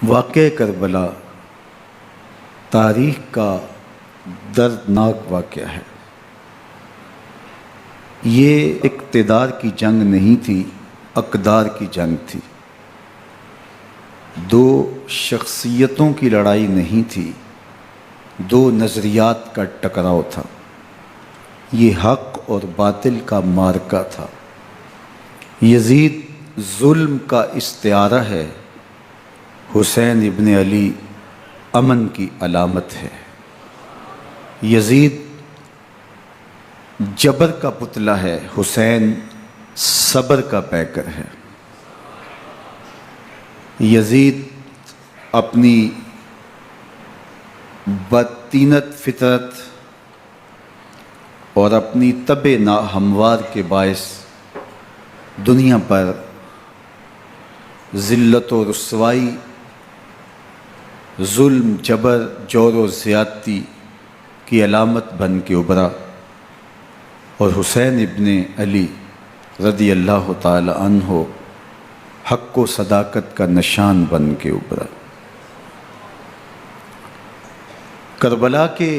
واقعہ کربلا تاریخ کا دردناک واقعہ ہے۔ یہ اقتدار کی جنگ نہیں تھی، اقدار کی جنگ تھی۔ دو شخصیتوں کی لڑائی نہیں تھی، دو نظریات کا ٹکراؤ تھا۔ یہ حق اور باطل کا معرکہ تھا۔ یزید ظلم کا استعارہ ہے، حسین ابن علی امن کی علامت ہے۔ یزید جبر کا پتلا ہے، حسین صبر کا پیکر ہے۔ یزید اپنی بدطینت فطرت اور اپنی طبع ناہموار کے باعث دنیا پر ذلت و رسوائی، ظلم، جبر، جور و زیادتی کی علامت بن کے ابھرا، اور حسین ابن علی رضی اللہ تعالی عنہ حق و صداقت کا نشان بن کے ابھرا۔ کربلا کے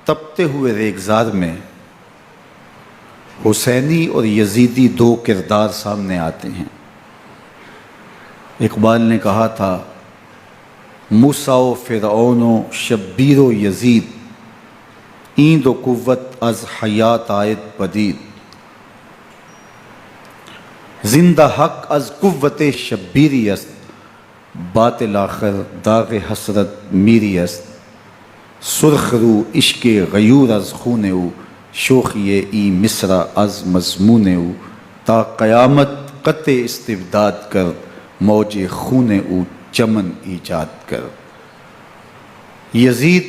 تپتے ہوئے ریگزار میں حسینی اور یزیدی دو کردار سامنے آتے ہیں۔ اقبال نے کہا تھا، موسیٰ و فرعون و شبیر و یزید، ایند و قوت از حیات آید پدید، زندہ حق از قوت شبیری است، باطل آخر داغ حسرت میری است، سرخ رو عشق غیور از خون او، شوخی ای مصرع از مضمون او، تا قیامت قطع استبداد کر، موج خون او چمن ایجاد کر۔ یزید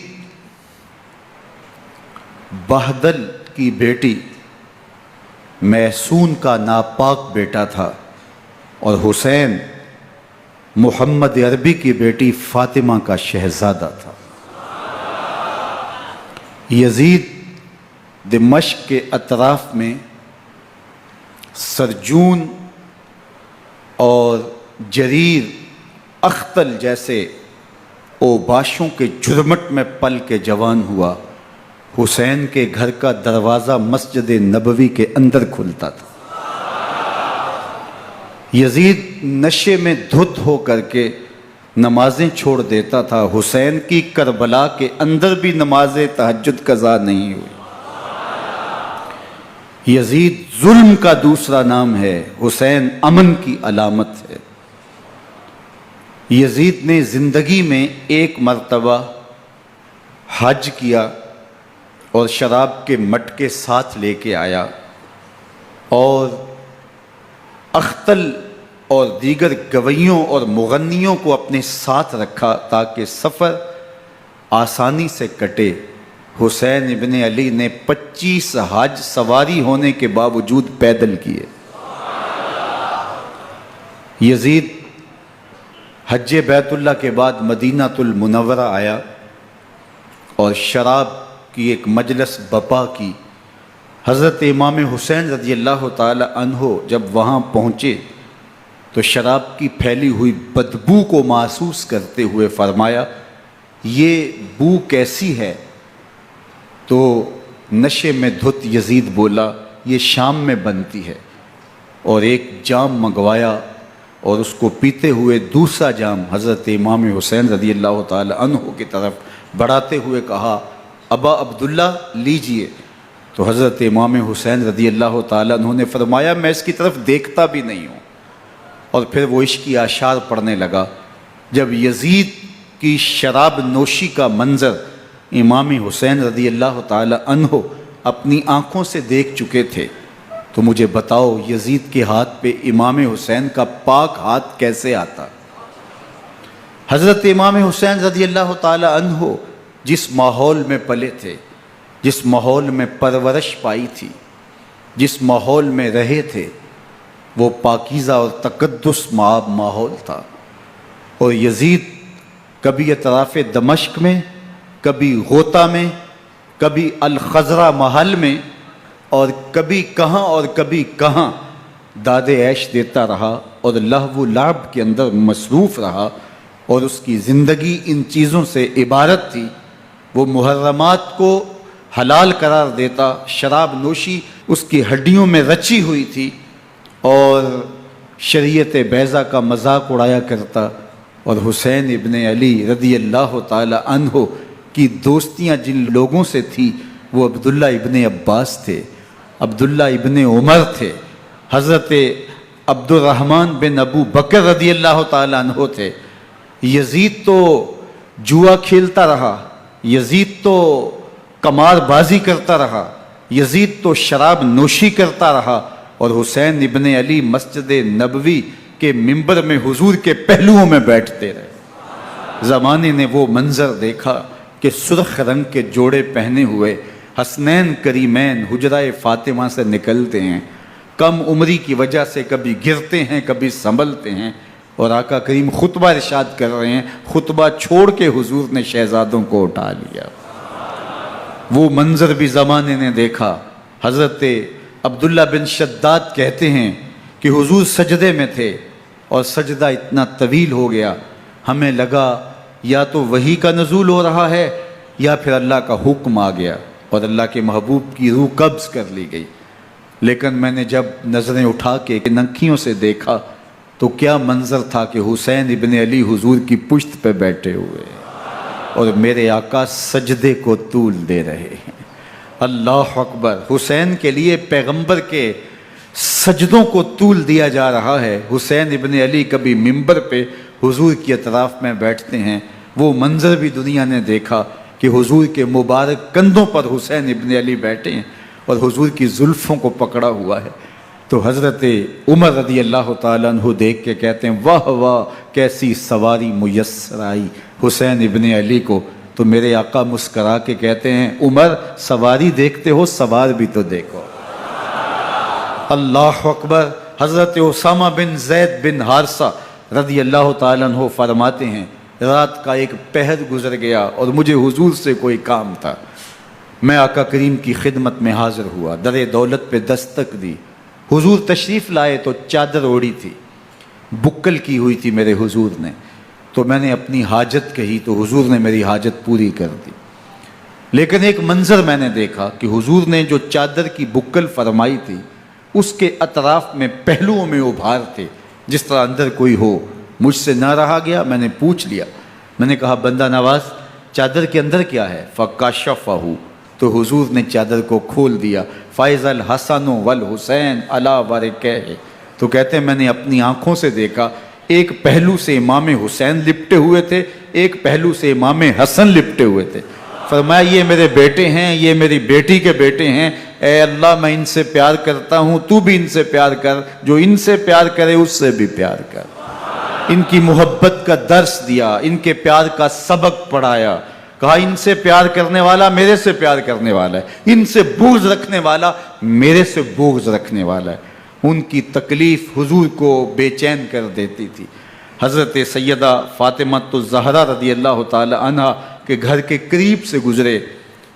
بہدل کی بیٹی محسون کا ناپاک بیٹا تھا، اور حسین محمد عربی کی بیٹی فاطمہ کا شہزادہ تھا۔ یزید دمشق کے اطراف میں سرجون اور جریر اختل جیسے اوباشوں کے جھرمٹ میں پل کے جوان ہوا۔ حسین کے گھر کا دروازہ مسجد نبوی کے اندر کھلتا تھا۔ یزید نشے میں دھت ہو کر کے نمازیں چھوڑ دیتا تھا۔ حسین کی کربلا کے اندر بھی نماز تہجد قضا نہیں ہوئی۔ یزید ظلم کا دوسرا نام ہے، حسین امن کی علامت ہے۔ یزید نے زندگی میں ایک مرتبہ حج کیا اور شراب کے مٹکے ساتھ لے کے آیا، اور اختل اور دیگر گویوں اور مغنیوں کو اپنے ساتھ رکھا تاکہ سفر آسانی سے کٹے۔ حسین ابن علی نے 25 حج سواری ہونے کے باوجود پیدل کیے۔ یزید حج بیت اللہ کے بعد مدینہ المنورہ آیا اور شراب کی ایک مجلس بپا کی۔ حضرت امام حسین رضی اللہ تعالی عنہ جب وہاں پہنچے تو شراب کی پھیلی ہوئی بدبو کو محسوس کرتے ہوئے فرمایا، یہ بو کیسی ہے؟ تو نشے میں دھت یزید بولا، یہ شام میں بنتی ہے، اور ایک جام منگوایا اور اس کو پیتے ہوئے دوسرا جام حضرت امام حسین رضی اللہ تعالی عنہ کی طرف بڑھاتے ہوئے کہا، ابا عبداللہ لیجئے۔ تو حضرت امام حسین رضی اللہ تعالی عنہ نے فرمایا، میں اس کی طرف دیکھتا بھی نہیں ہوں، اور پھر وہ عشقی اشعار پڑھنے لگا۔ جب یزید کی شراب نوشی کا منظر امام حسین رضی اللہ تعالی عنہ اپنی آنکھوں سے دیکھ چکے تھے تو مجھے بتاؤ، یزید کے ہاتھ پہ امام حسین کا پاک ہاتھ کیسے آتا؟ حضرت امام حسین رضی اللہ تعالی عنہ جس ماحول میں پلے تھے، جس ماحول میں پرورش پائی تھی، جس ماحول میں رہے تھے، وہ پاکیزہ اور تقدس مآب ماحول تھا۔ اور یزید کبھی اطراف دمشق میں، کبھی غوطہ میں، کبھی الخضرہ محل میں، اور کبھی کہاں داد عیش دیتا رہا اور لہو و لعب کے اندر مصروف رہا۔ اور اس کی زندگی ان چیزوں سے عبارت تھی۔ وہ محرمات کو حلال قرار دیتا، شراب نوشی اس کی ہڈیوں میں رچی ہوئی تھی، اور شریعت بیضا کا مذاق اڑایا کرتا۔ اور حسین ابن علی رضی اللہ تعالی عنہ کی دوستیاں جن لوگوں سے تھی وہ عبداللہ ابن عباس تھے، عبداللہ ابن عمر تھے، حضرت عبد الرحمن بن ابو بکر رضی اللہ تعالی عنہ تھے۔ یزید تو جوا کھیلتا رہا، یزید تو قمار بازی کرتا رہا، یزید تو شراب نوشی کرتا رہا، اور حسین ابن علی مسجد نبوی کے ممبر میں حضور کے پہلوؤں میں بیٹھتے رہے۔ زمانے نے وہ منظر دیکھا کہ سرخ رنگ کے جوڑے پہنے ہوئے حسنین کریمین حجرہ فاطمہ سے نکلتے ہیں، کم عمری کی وجہ سے کبھی گرتے ہیں کبھی سنبھلتے ہیں، اور آقا کریم خطبہ ارشاد کر رہے ہیں، خطبہ چھوڑ کے حضور نے شہزادوں کو اٹھا لیا۔ وہ منظر بھی زمانے نے دیکھا۔ حضرت عبداللہ بن شداد کہتے ہیں کہ حضور سجدے میں تھے اور سجدہ اتنا طویل ہو گیا، ہمیں لگا یا تو وحی کا نزول ہو رہا ہے یا پھر اللہ کا حکم آ گیا اور اللہ کے محبوب کی روح قبض کر لی گئی۔ لیکن میں نے جب نظریں اٹھا کے ننکیوں سے دیکھا تو کیا منظر تھا کہ حسین ابن علی حضور کی پشت پہ بیٹھے ہوئے اور میرے آقا سجدے کو طول دے رہے ہیں۔ اللہ اکبر! حسین کے لیے پیغمبر کے سجدوں کو طول دیا جا رہا ہے۔ حسین ابن علی کبھی ممبر پہ حضور کی اطراف میں بیٹھتے ہیں، وہ منظر بھی دنیا نے دیکھا کہ حضور کے مبارک کندھوں پر حسین ابن علی بیٹھے ہیں اور حضور کی زلفوں کو پکڑا ہوا ہے۔ تو حضرت عمر رضی اللہ تعالیٰ عنہ دیکھ کے کہتے ہیں واہ واہ کیسی سواری میسر آئی حسین ابن علی کو۔ تو میرے آقا مسکرا کے کہتے ہیں عمر سواری دیکھتے ہو سوار بھی تو دیکھو۔ اللہ اکبر! حضرت اسامہ بن زید بن حارثہ رضی اللہ تعالیٰ عنہ فرماتے ہیں رات کا ایک پہر گزر گیا اور مجھے حضور سے کوئی کام تھا، میں آقا کریم کی خدمت میں حاضر ہوا، در دولت پہ دستک دی، حضور تشریف لائے تو چادر اوڑی تھی، بکل کی ہوئی تھی میرے حضور نے، تو میں نے اپنی حاجت کہی تو حضور نے میری حاجت پوری کر دی۔ لیکن ایک منظر میں نے دیکھا کہ حضور نے جو چادر کی بکل فرمائی تھی اس کے اطراف میں پہلوؤں میں ابھار تھے جس طرح اندر کوئی ہو۔ مجھ سے نہ رہا گیا، میں نے پوچھ لیا، میں نے کہا بندہ نواز چادر کے اندر کیا ہے؟ فَكَشَفَهُ، تو حضور نے چادر کو کھول دیا۔ فَإِذَا الْحَسَنُ وَالْحُسَيْنُ عَلَىٰ وَرِكَيْهِ، تو کہتے ہیں میں نے اپنی آنکھوں سے دیکھا ایک پہلو سے امام حسین لپٹے ہوئے تھے، ایک پہلو سے امام حسن لپٹے ہوئے تھے۔ فرمایا یہ میرے بیٹے ہیں، یہ میری بیٹی کے بیٹے ہیں، اے اللہ میں ان سے پیار کرتا ہوں، تو بھی ان سے پیار کر، جو ان سے پیار کرے اس سے بھی پیار کر۔ ان کی محبت کا درس دیا، ان کے پیار کا سبق پڑھایا، کہا ان سے پیار کرنے والا میرے سے پیار کرنے والا ہے، ان سے بغض رکھنے والا میرے سے بغض رکھنے والا ہے۔ ان کی تکلیف حضور کو بے چین کر دیتی تھی۔ حضرت سیدہ فاطمہ الزہرا رضی اللہ تعالی عنہ کے گھر کے قریب سے گزرے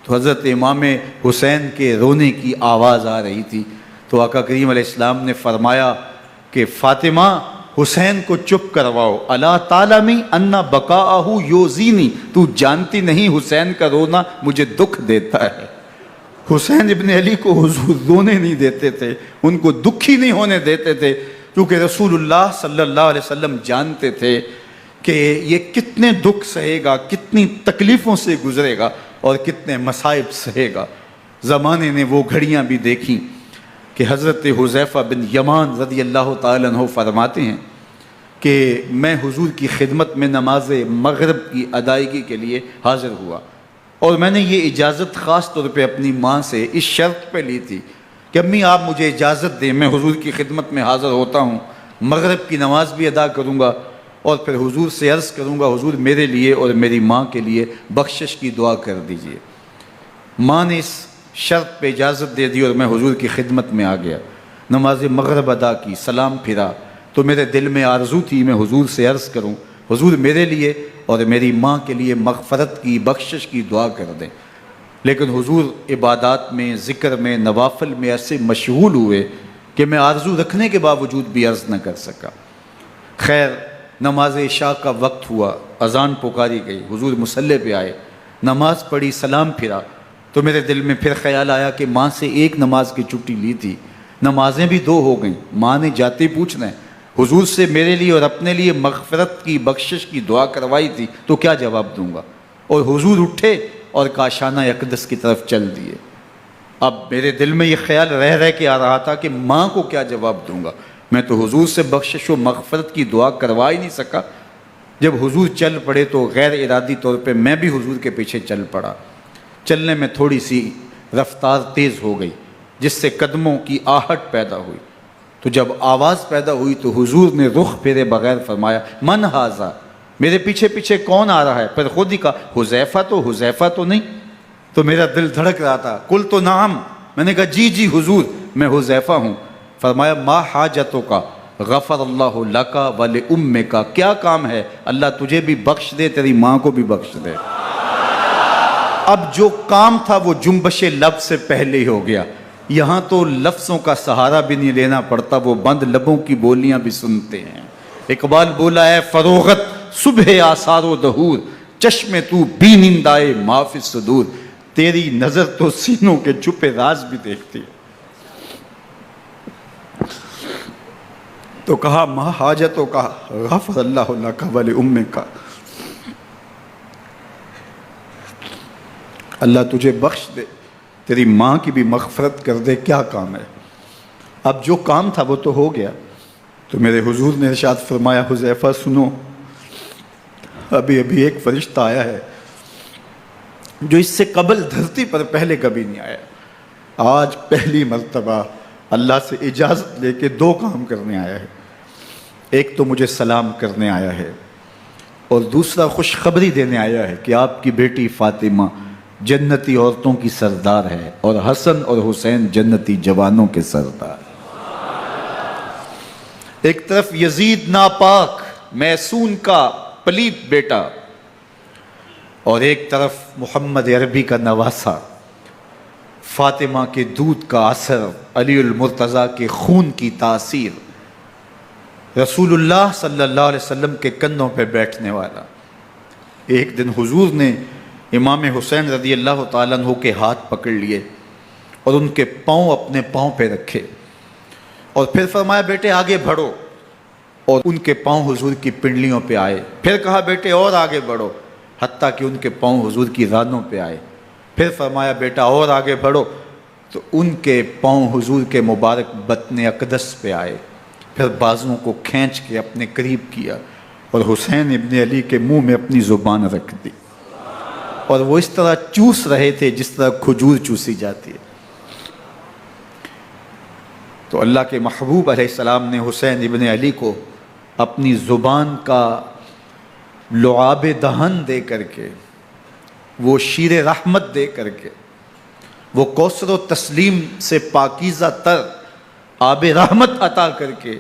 تو حضرت امام حسین کے رونے کی آواز آ رہی تھی، تو آقا کریم علیہ السلام نے فرمایا کہ فاطمہ حسین کو چپ کرواؤ، الا تعلمی ان بقاءہ یوزینی، تو جانتی نہیں حسین کا رونا مجھے دکھ دیتا ہے۔ حسین ابن علی کو حضور رونے نہیں دیتے تھے، ان کو دکھی نہیں ہونے دیتے تھے، کیونکہ رسول اللہ صلی اللہ علیہ وسلم جانتے تھے کہ یہ کتنے دکھ سہے گا، کتنی تکلیفوں سے گزرے گا اور کتنے مصائب سہے گا۔ زمانے نے وہ گھڑیاں بھی دیکھیں کہ حضرت حذیفہ بن یمان رضی اللہ تعالیٰ عنہ فرماتے ہیں کہ میں حضور کی خدمت میں نماز مغرب کی ادائیگی کے لیے حاضر ہوا، اور میں نے یہ اجازت خاص طور پہ اپنی ماں سے اس شرط پہ لی تھی کہ امی آپ مجھے اجازت دیں، میں حضور کی خدمت میں حاضر ہوتا ہوں، مغرب کی نماز بھی ادا کروں گا اور پھر حضور سے عرض کروں گا حضور میرے لیے اور میری ماں کے لیے بخشش کی دعا کر دیجئے۔ ماں نے اس شرط پہ اجازت دے دی اور میں حضور کی خدمت میں آ گیا، نماز مغرب ادا کی، سلام پھرا تو میرے دل میں آرزو تھی میں حضور سے عرض کروں حضور میرے لیے اور میری ماں کے لیے مغفرت کی بخشش کی دعا کر دیں، لیکن حضور عبادات میں ذکر میں نوافل میں ایسے مشغول ہوئے کہ میں آرزو رکھنے کے باوجود بھی عرض نہ کر سکا۔ خیر نماز عشاء کا وقت ہوا، اذان پکاری گئی، حضور مصلی پہ آئے، نماز پڑھی، سلام پھرا، تو میرے دل میں پھر خیال آیا کہ ماں سے ایک نماز کی چھٹی لی تھی، نمازیں بھی 2 ہو گئیں، ماں نے جاتے پوچھنا ہے حضور سے میرے لیے اور اپنے لیے مغفرت کی، بخشش کی دعا کروائی تھی، تو کیا جواب دوں گا؟ اور حضور اٹھے اور کاشانہ اقدس کی طرف چل دیے۔ اب میرے دل میں یہ خیال رہ کے آ رہا تھا کہ ماں کو کیا جواب دوں گا؟ میں تو حضور سے بخشش و مغفرت کی دعا کروا ہی نہیں سکا۔ جب حضور چل پڑے تو غیر ارادی طور پہ میں بھی حضور کے پیچھے چل پڑا۔ چلنے میں تھوڑی سی رفتار تیز ہو گئی، جس سے قدموں کی آہٹ پیدا ہوئی۔ تو جب آواز پیدا ہوئی تو حضور نے رخ پھیرے بغیر فرمایا، من ھذا، میرے پیچھے پیچھے کون آ رہا ہے؟ پھر خود ہی کہا، حذیفہ تو نہیں؟ تو میرا دل دھڑک رہا تھا، قل تو نعم، میں نے کہا جی حضور میں حذیفہ ہوں۔ فرمایا، ما حاجتک غفر اللہ لک ولامک، کیا کام ہے؟ اللہ تجھے بھی بخش دے، تیری ماں کو بھی بخش دے۔ اب جو کام تھا وہ جنبش لب سے پہلے ہی ہو گیا، یہاں تو لفظوں کا سہارا بھی نہیں لینا پڑتا، وہ بند لبوں کی بولیاں بھی سنتے ہیں۔ اقبال بولا ہے، فروغت صبح آثار و دہور، چشم تو بی نندائے ما فی الصدور، تیری نظر تو سینوں کے چھپے راز بھی دیکھتی ہے۔ تو کہا، ما حاجتوں کا غفر اللہ لک ولامک، اللہ تجھے بخش دے، تیری ماں کی بھی مغفرت کر دے، کیا کام ہے؟ اب جو کام تھا وہ تو ہو گیا۔ تو میرے حضور نے ارشاد فرمایا، حذیفہ سنو، ابھی ایک فرشتہ آیا ہے جو اس سے قبل دھرتی پر پہلے کبھی نہیں آیا، آج پہلی مرتبہ اللہ سے اجازت لے کے 2 کام کرنے آیا ہے۔ ایک تو مجھے سلام کرنے آیا ہے، اور دوسرا خوشخبری دینے آیا ہے کہ آپ کی بیٹی فاطمہ جنتی عورتوں کی سردار ہے، اور حسن اور حسین جنتی جوانوں کے سردار۔ ایک طرف یزید ناپاک میسون کا پلیت بیٹا، اور ایک طرف محمد عربی کا نواسا، فاطمہ کے دودھ کا اثر، علی المرتضیٰ کے خون کی تاثیر، رسول اللہ صلی اللہ علیہ وسلم کے کندھوں پہ بیٹھنے والا۔ ایک دن حضور نے امام حسین رضی اللہ تعالیٰ عنہ کے ہاتھ پکڑ لیے اور ان کے پاؤں اپنے پاؤں پہ رکھے، اور پھر فرمایا، بیٹے آگے بڑھو، اور ان کے پاؤں حضور کی پنڈلیوں پہ آئے۔ پھر کہا، بیٹے اور آگے بڑھو، حتیٰ کہ ان کے پاؤں حضور کی رانوں پہ آئے۔ پھر فرمایا، بیٹا اور آگے بڑھو، تو ان کے پاؤں حضور کے مبارک بطن اقدس پہ آئے۔ پھر بازوؤں کو کھینچ کے اپنے قریب کیا اور حسین ابن علی کے منہ میں اپنی زبان رکھ دی، اور وہ اس طرح چوس رہے تھے جس طرح کھجور چوسی جاتی ہے۔ تو اللہ کے محبوب علیہ السلام نے حسین ابن علی کو اپنی زبان کا لعاب دہن دے کر کے، وہ شیر رحمت دے کر کے، وہ کوثر و تسلیم سے پاکیزہ تر آب رحمت عطا کر کے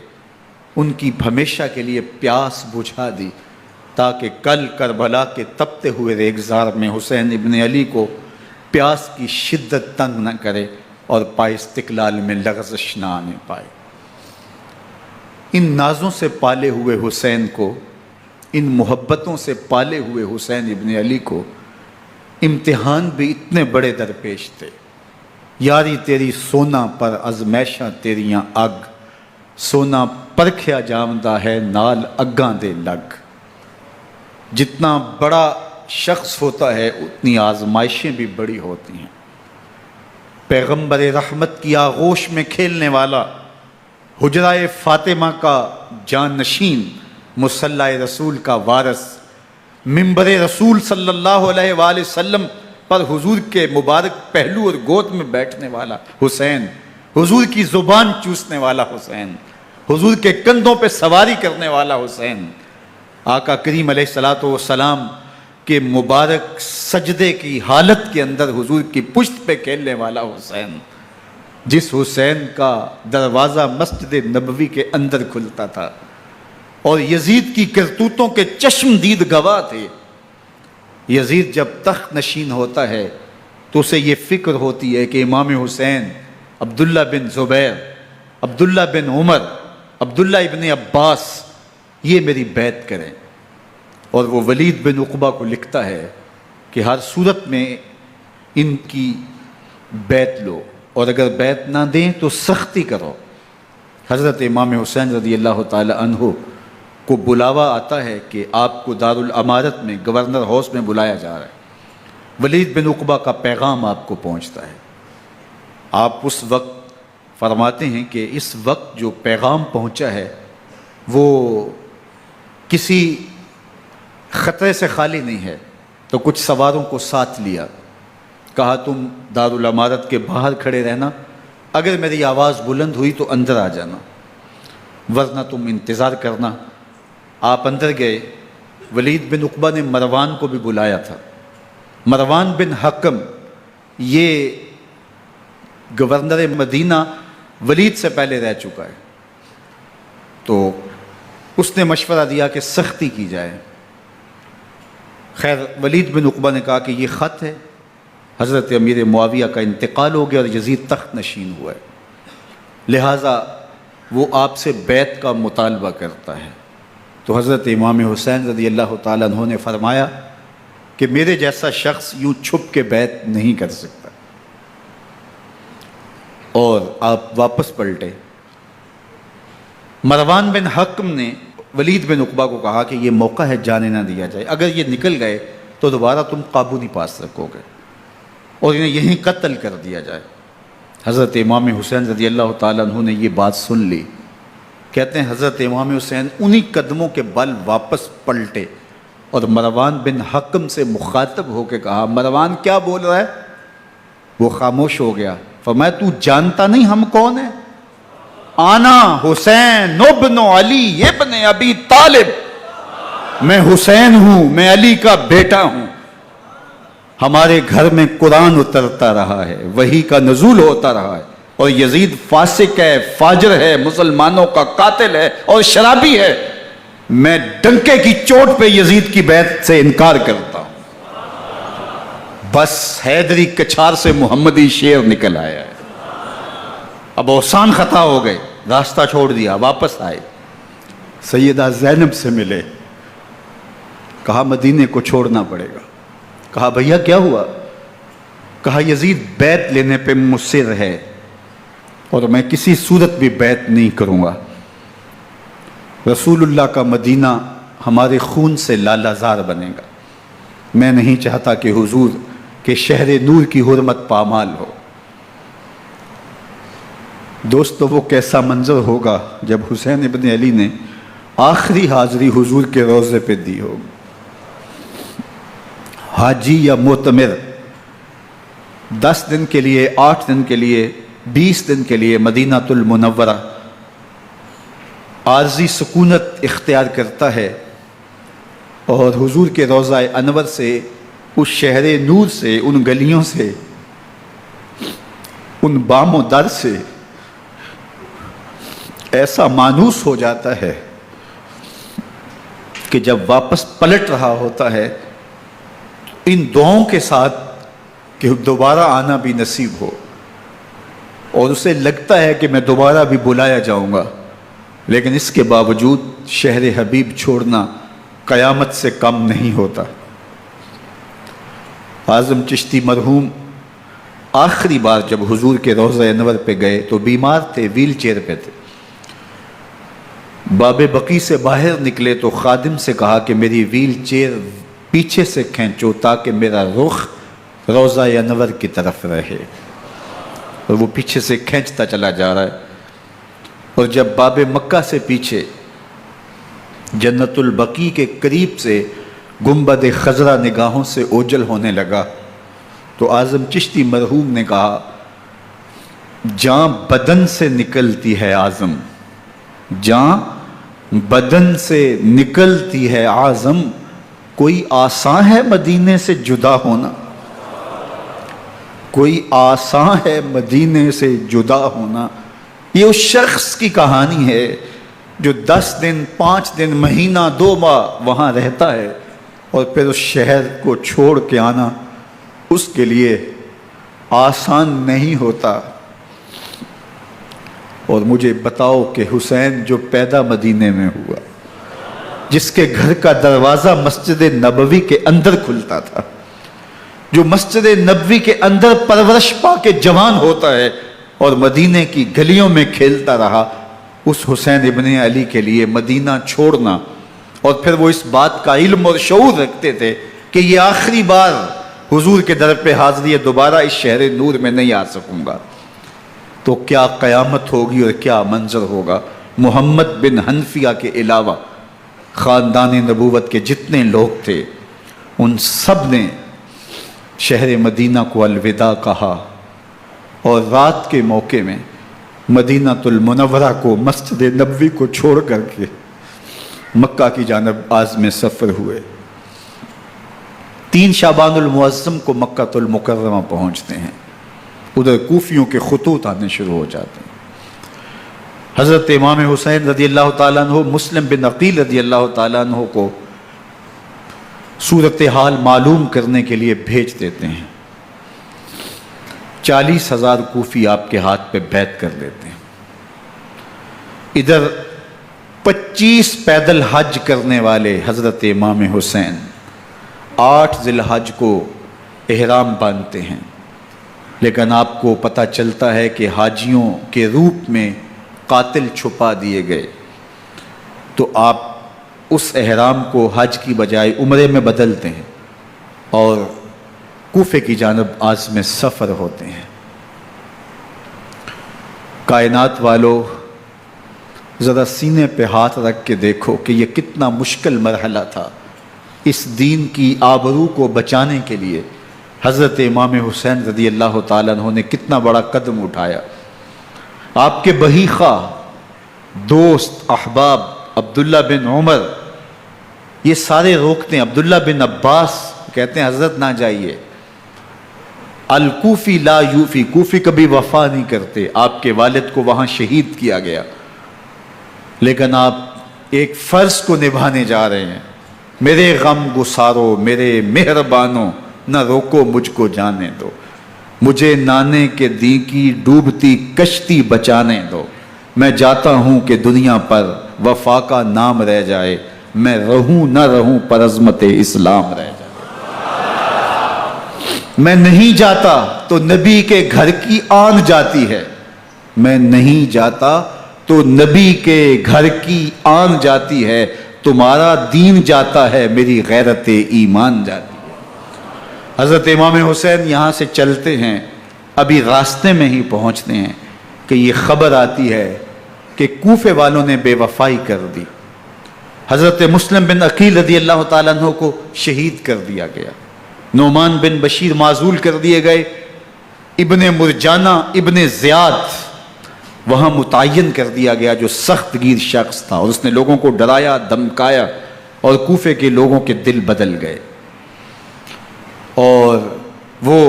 ان کی ہمیشہ کے لیے پیاس بجھا دی، تاکہ کل کربلا کے تپتے ہوئے ریگزار میں حسین ابن علی کو پیاس کی شدت تنگ نہ کرے اور پائے استقلال میں لغزش نہ آنے پائے۔ ان نازوں سے پالے ہوئے حسین کو، ان محبتوں سے پالے ہوئے حسین ابن علی کو امتحان بھی اتنے بڑے درپیش تھے۔ یاری تیری سونا پر ازمیشاں تیریاں اگ، سونا پرکھیا جامدہ ہے نال اگاں دے لگ۔ جتنا بڑا شخص ہوتا ہے اتنی آزمائشیں بھی بڑی ہوتی ہیں۔ پیغمبر رحمت کی آغوش میں کھیلنے والا، حجرہ فاطمہ کا جانشین، مصلی رسول کا وارث، منبر رسول صلی اللہ علیہ وآلہ وسلم پر حضور کے مبارک پہلو اور گود میں بیٹھنے والا حسین، حضور کی زبان چوسنے والا حسین، حضور کے کندھوں پہ سواری کرنے والا حسین، آقا کریم علیہ الصلوۃ والسلام کے مبارک سجدے کی حالت کے اندر حضور کی پشت پہ کھیلنے والا حسین، جس حسین کا دروازہ مسجد نبوی کے اندر کھلتا تھا اور یزید کی کرتوتوں کے چشم دید گواہ تھے۔ یزید جب تخت نشین ہوتا ہے تو اسے یہ فکر ہوتی ہے کہ امام حسین، عبداللہ بن زبیر، عبداللہ بن عمر، عبداللہ ابن عباس یہ میری بیعت کریں. اور وہ ولید بن عقبہ کو لکھتا ہے کہ ہر صورت میں ان کی بیعت لو، اور اگر بیعت نہ دیں تو سختی کرو. حضرت امام حسین رضی اللہ تعالی عنہ کو بلاوا آتا ہے کہ آپ کو دارالامارت میں گورنر ہاؤس میں بلایا جا رہا ہے. ولید بن عقبہ کا پیغام آپ کو پہنچتا ہے. آپ اس وقت فرماتے ہیں کہ اس وقت جو پیغام پہنچا ہے وہ کسی خطرے سے خالی نہیں ہے. تو کچھ سواروں کو ساتھ لیا، کہا تم دارالامارت کے باہر کھڑے رہنا، اگر میری آواز بلند ہوئی تو اندر آ جانا، ورنہ تم انتظار کرنا. آپ اندر گئے. ولید بن عقبہ نے مروان کو بھی بلایا تھا. مروان بن حکم یہ گورنر مدینہ ولید سے پہلے رہ چکا ہے، تو اس نے مشورہ دیا کہ سختی کی جائے. خیر ولید بن عقبہ نے کہا کہ یہ خط ہے، حضرت امیر معاویہ کا انتقال ہو گیا اور یزید تخت نشین ہوا ہے، لہٰذا وہ آپ سے بیعت کا مطالبہ کرتا ہے. تو حضرت امام حسین رضی اللہ تعالیٰ عنہ نے فرمایا کہ میرے جیسا شخص یوں چھپ کے بیعت نہیں کر سکتا. اور آپ واپس پلٹے. مروان بن حکم نے ولید بن عقبہ کو کہا کہ یہ موقع ہے جانے نہ دیا جائے، اگر یہ نکل گئے تو دوبارہ تم قابو نہیں پا سکو گے، اور انہیں یہیں قتل کر دیا جائے. حضرت امام حسین رضی اللہ تعالیٰ عنہ نے یہ بات سن لی. کہتے ہیں حضرت امام حسین انہی قدموں کے بل واپس پلٹے اور مروان بن حکم سے مخاطب ہو کے کہا، مروان کیا بول رہا ہے؟ وہ خاموش ہو گیا. فرمایا تو جانتا نہیں ہم کون ہیں؟ آنا حسین ابن علی ابن ابی طالب، میں حسین ہوں، میں علی کا بیٹا ہوں. ہمارے گھر میں قرآن اترتا رہا ہے، وحی کا نزول ہوتا رہا ہے، اور یزید فاسق ہے، فاجر ہے، مسلمانوں کا قاتل ہے اور شرابی ہے. میں ڈنکے کی چوٹ پہ یزید کی بیعت سے انکار کرتا ہوں. بس حیدری کچھار سے محمدی شیر نکل آیا ہے. اب اوسان خطا ہو گئے، راستہ چھوڑ دیا، واپس آئے. سیدہ زینب سے ملے. کہا مدینے کو چھوڑنا پڑے گا. کہا بھیا کیا ہوا؟ کہا یزید بیعت لینے پہ مصر ہے اور میں کسی صورت بھی بیعت نہیں کروں گا. رسول اللہ کا مدینہ ہمارے خون سے لالا زار بنے گا. میں نہیں چاہتا کہ حضور کے شہر نور کی حرمت پامال ہو. دوستو وہ کیسا منظر ہوگا جب حسین ابن علی نے آخری حاضری حضور کے روضے پہ دی ہوگی. حاجی یا معتمر 10 دن کے لیے، 8 دن کے لیے، 20 دن کے لیے مدینہ المنورہ عارضی سکونت اختیار کرتا ہے، اور حضور کے روضہ انور سے، اس شہر نور سے، ان گلیوں سے، ان بام و در سے ایسا مانوس ہو جاتا ہے کہ جب واپس پلٹ رہا ہوتا ہے ان دعاؤں کے ساتھ کہ دوبارہ آنا بھی نصیب ہو، اور اسے لگتا ہے کہ میں دوبارہ بھی بلایا جاؤں گا، لیکن اس کے باوجود شہر حبیب چھوڑنا قیامت سے کم نہیں ہوتا. اعظم چشتی مرحوم آخری بار جب حضور کے روضہ انور پہ گئے تو بیمار تھے، ویل چیئر پہ تھے. باب بقی سے باہر نکلے تو خادم سے کہا کہ میری ویل چیئر پیچھے سے کھینچو تاکہ میرا رخ روضہ انور کی طرف رہے. اور وہ پیچھے سے کھینچتا چلا جا رہا ہے. اور جب باب مکہ سے پیچھے جنت البقیع کے قریب سے گنبد خضرا نگاہوں سے اوجل ہونے لگا تو اعظم چشتی مرحوم نے کہا، جان بدن سے نکلتی ہے اعظم، جان بدن سے نکلتی ہے اعظم، کوئی آسان ہے مدینے سے جدا ہونا، کوئی آسان ہے مدینے سے جدا ہونا. یہ اس شخص کی کہانی ہے جو 10 دن، 5 دن، مہینہ، 2 ماہ وہاں رہتا ہے اور پھر اس شہر کو چھوڑ کے آنا اس کے لیے آسان نہیں ہوتا. اور مجھے بتاؤ کہ حسین جو پیدا مدینے میں ہوا، جس کے گھر کا دروازہ مسجد نبوی کے اندر کھلتا تھا، جو مسجد نبوی کے اندر پرورش پا کے جوان ہوتا ہے اور مدینے کی گلیوں میں کھیلتا رہا، اس حسین ابن علی کے لیے مدینہ چھوڑنا، اور پھر وہ اس بات کا علم اور شعور رکھتے تھے کہ یہ آخری بار حضور کے در پہ حاضری ہے، دوبارہ اس شہر نور میں نہیں آ سکوں گا، تو کیا قیامت ہوگی اور کیا منظر ہوگا۔ محمد بن حنفیہ کے علاوہ خاندان نبوت کے جتنے لوگ تھے ان سب نے شہر مدینہ کو الوداع کہا، اور رات کے موقع میں مدینہ المنورہ کو، مسجد نبوی کو چھوڑ کر کے مکہ کی جانب عازم سفر ہوئے۔ 3 شعبان المعظم کو مکہ المکرمہ پہنچتے ہیں، ادھر کوفیوں کے خطوط آنے شروع ہو جاتے ہیں۔ حضرت امام حسین رضی اللہ تعالیٰ عنہ مسلم بن عقیل رضی اللہ تعالیٰ عنہ کو صورتحال معلوم کرنے کے لیے بھیج دیتے ہیں۔ 40,000 کوفی آپ کے ہاتھ پہ بیعت کر لیتے ہیں۔ ادھر 25 پیدل حج کرنے والے حضرت امام حسین 8 ذی الحج کو احرام باندھتے ہیں، لیکن آپ کو پتہ چلتا ہے کہ حاجیوں کے روپ میں قاتل چھپا دیے گئے، تو آپ اس احرام کو حج کی بجائے عمرے میں بدلتے ہیں اور کوفے کی جانب عازم سفر ہوتے ہیں۔ کائنات والو، ذرا سینے پہ ہاتھ رکھ کے دیکھو کہ یہ کتنا مشکل مرحلہ تھا۔ اس دین کی آبرو کو بچانے کے لیے حضرت امام حسین رضی اللہ تعالیٰ عنہ نے کتنا بڑا قدم اٹھایا۔ آپ کے بہیخہ، دوست، احباب عبداللہ بن عمر یہ سارے روکتے ہیں۔ عبداللہ بن عباس کہتے ہیں حضرت نہ جائیے، الکوفی لا یوفی، کوفی کبھی وفا نہیں کرتے، آپ کے والد کو وہاں شہید کیا گیا، لیکن آپ ایک فرض کو نبھانے جا رہے ہیں۔ میرے غم گسارو، میرے مہربانوں، نہ روکو مجھ کو جانے دو، مجھے نانے کے دی کی ڈوبتی کشتی بچانے دو، میں جاتا ہوں کہ دنیا پر وفا کا نام رہ جائے، میں رہوں نہ رہوں پر عظمت اسلام رہ جائے۔ میں نہیں جاتا تو نبی کے گھر کی آن جاتی ہے، میں نہیں جاتا تو نبی کے گھر کی آن جاتی ہے، تمہارا دین جاتا ہے، میری غیرت ایمان جاتی ہے۔ حضرت امام حسین یہاں سے چلتے ہیں، ابھی راستے میں ہی پہنچتے ہیں کہ یہ خبر آتی ہے کہ کوفے والوں نے بے وفائی کر دی، حضرت مسلم بن عقیل رضی اللہ تعالیٰ عنہ کو شہید کر دیا گیا، نعمان بن بشیر معزول کر دیے گئے، ابن مرجانہ ابن زیاد وہاں متعین کر دیا گیا جو سخت گیر شخص تھا، اور اس نے لوگوں کو ڈرایا، دھمکایا، اور کوفے کے لوگوں کے دل بدل گئے اور وہ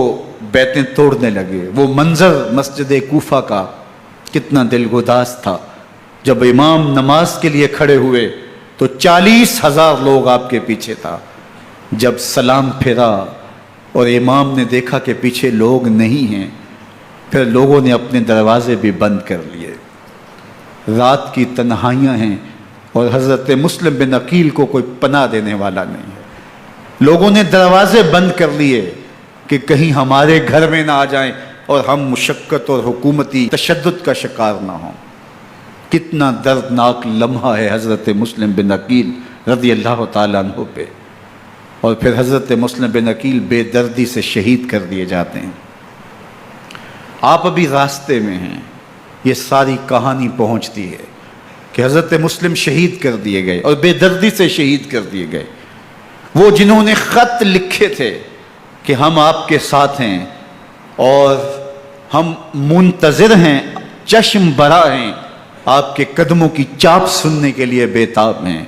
بیعتیں توڑنے لگے۔ وہ منظر مسجد کوفہ کا کتنا دل گداز تھا، جب امام نماز کے لیے کھڑے ہوئے تو 40,000 لوگ آپ کے پیچھے تھا۔ جب سلام پھیرا اور امام نے دیکھا کہ پیچھے لوگ نہیں ہیں، پھر لوگوں نے اپنے دروازے بھی بند کر لیے۔ رات کی تنہائیاں ہیں اور حضرت مسلم بن عقیل کو کوئی پناہ دینے والا نہیں ہے، لوگوں نے دروازے بند کر لیے کہ کہیں ہمارے گھر میں نہ آ جائیں اور ہم مشقت اور حکومتی تشدد کا شکار نہ ہوں۔ کتنا دردناک لمحہ ہے حضرت مسلم بن عقیل رضی اللہ تعالیٰ عنہ پہ، اور پھر حضرت مسلم بن عقیل بے دردی سے شہید کر دیے جاتے ہیں۔ آپ ابھی راستے میں ہیں، یہ ساری کہانی پہنچتی ہے کہ حضرت مسلم شہید کر دیے گئے اور بے دردی سے شہید کر دیے گئے۔ وہ جنہوں نے خط لکھے تھے کہ ہم آپ کے ساتھ ہیں اور ہم منتظر ہیں، چشم بھرا ہیں، آپ کے قدموں کی چاپ سننے کے لیے بےتاب ہیں،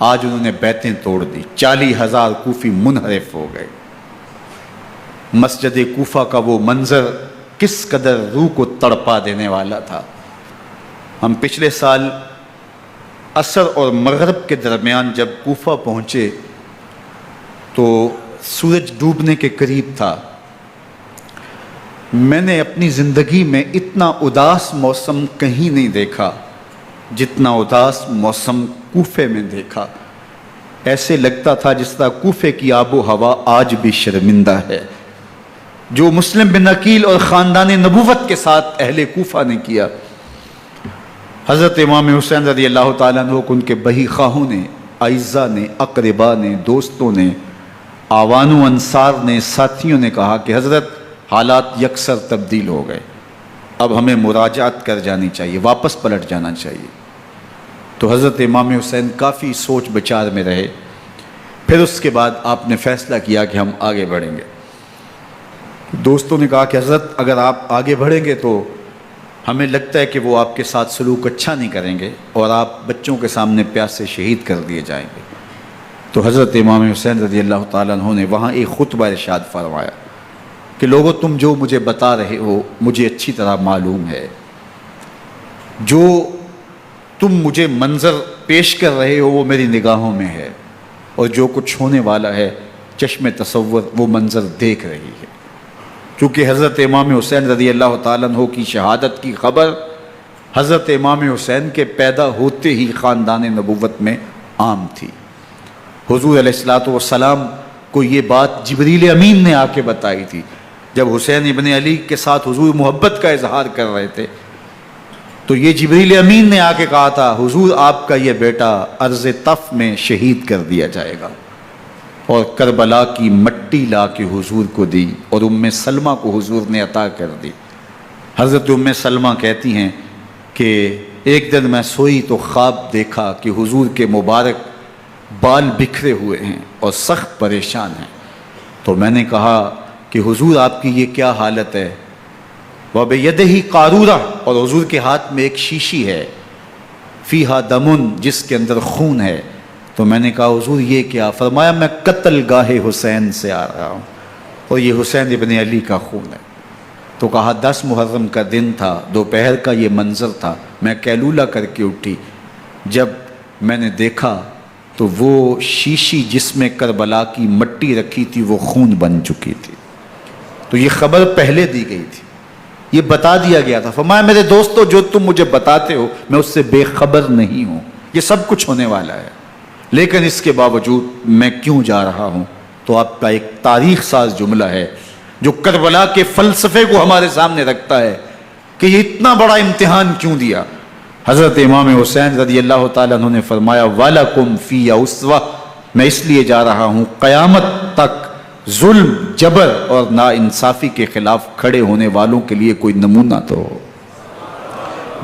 آج انہوں نے بیعتیں توڑ دی۔ 40,000 کوفی منحرف ہو گئے۔ مسجد کوفہ کا وہ منظر کس قدر روح کو تڑپا دینے والا تھا۔ ہم پچھلے سال عصر اور مغرب کے درمیان جب کوفہ پہنچے تو سورج ڈوبنے کے قریب تھا۔ میں نے اپنی زندگی میں اتنا اداس موسم کہیں نہیں دیکھا جتنا اداس موسم کوفے میں دیکھا۔ ایسے لگتا تھا جس طرح کوفے کی آب و ہوا آج بھی شرمندہ ہے جو مسلم بن عقیل اور خاندان نبوت کے ساتھ اہل کوفہ نے کیا۔ حضرت امام حسین رضی اللہ تعالیٰ عنہ کو ان کے بہی خواہوں نے، اعزاء نے، اقربا نے، دوستوں نے، آوان و انصار نے، ساتھیوں نے کہا کہ حضرت حالات یکسر تبدیل ہو گئے، اب ہمیں مراجعت کر جانی چاہیے، واپس پلٹ جانا چاہیے۔ تو حضرت امام حسین کافی سوچ بچار میں رہے، پھر اس کے بعد آپ نے فیصلہ کیا کہ ہم آگے بڑھیں گے۔ دوستوں نے کہا کہ حضرت اگر آپ آگے بڑھیں گے تو ہمیں لگتا ہے کہ وہ آپ کے ساتھ سلوک اچھا نہیں کریں گے اور آپ بچوں کے سامنے پیاس سے شہید کر دیے جائیں گے۔ تو حضرت امام حسین رضی اللہ تعالیٰ عنہ نے وہاں ایک خطبہ ارشاد فرمایا کہ لوگوں تم جو مجھے بتا رہے ہو مجھے اچھی طرح معلوم ہے، جو تم مجھے منظر پیش کر رہے ہو وہ میری نگاہوں میں ہے، اور جو کچھ ہونے والا ہے چشم تصور وہ منظر دیکھ رہی ہے۔ چونکہ حضرت امام حسین رضی اللہ تعالیٰ عنہ کی شہادت کی خبر حضرت امام حسین کے پیدا ہوتے ہی خاندان نبوت میں عام تھی۔ حضور علیہ الصلوۃ والسلام کو یہ بات جبریل امین نے آ کے بتائی تھی جب حسین ابن علی کے ساتھ حضور محبت کا اظہار کر رہے تھے، تو یہ جبریل امین نے آ کے کہا تھا حضور آپ کا یہ بیٹا ارض طف میں شہید کر دیا جائے گا، اور کربلا کی مٹی لا کے حضور کو دی اور ام سلمہ کو حضور نے عطا کر دی۔ حضرت ام سلمہ کہتی ہیں کہ ایک دن میں سوئی تو خواب دیکھا کہ حضور کے مبارک بال بکھرے ہوئے ہیں اور سخت پریشان ہیں، تو میں نے کہا کہ حضور آپ کی یہ کیا حالت ہے؟ وَبِيَدِهِ قَارُورَةٌ، اور حضور کے ہاتھ میں ایک شیشی ہے، فِيهَا دَمٌ، جس کے اندر خون ہے۔ تو میں نے کہا حضور یہ کیا؟ فرمایا میں قتل گاہ حسین سے آ رہا ہوں اور یہ حسین ابن علی کا خون ہے۔ تو کہا 10 محرم کا دن تھا، دوپہر کا یہ منظر تھا، میں کیلولہ کر کے اٹھی، جب میں نے دیکھا تو وہ شیشی جس میں کربلا کی مٹی رکھی تھی وہ خون بن چکی تھی۔ تو یہ خبر پہلے دی گئی تھی، یہ بتا دیا گیا تھا۔ فرمایا میرے دوستو جو تم مجھے بتاتے ہو میں اس سے بے خبر نہیں ہوں، یہ سب کچھ ہونے والا ہے، لیکن اس کے باوجود میں کیوں جا رہا ہوں؟ تو آپ کا ایک تاریخ ساز جملہ ہے جو کربلا کے فلسفے کو ہمارے سامنے رکھتا ہے کہ یہ اتنا بڑا امتحان کیوں دیا۔ حضرت امام حسین رضی اللہ تعالیٰ عنہ نے فرمایا وَلَكُمْ فِي أُسْوَةٌ، میں اس لیے جا رہا ہوں قیامت تک ظلم، جبر اور ناانصافی کے خلاف کھڑے ہونے والوں کے لیے کوئی نمونہ تو ہو۔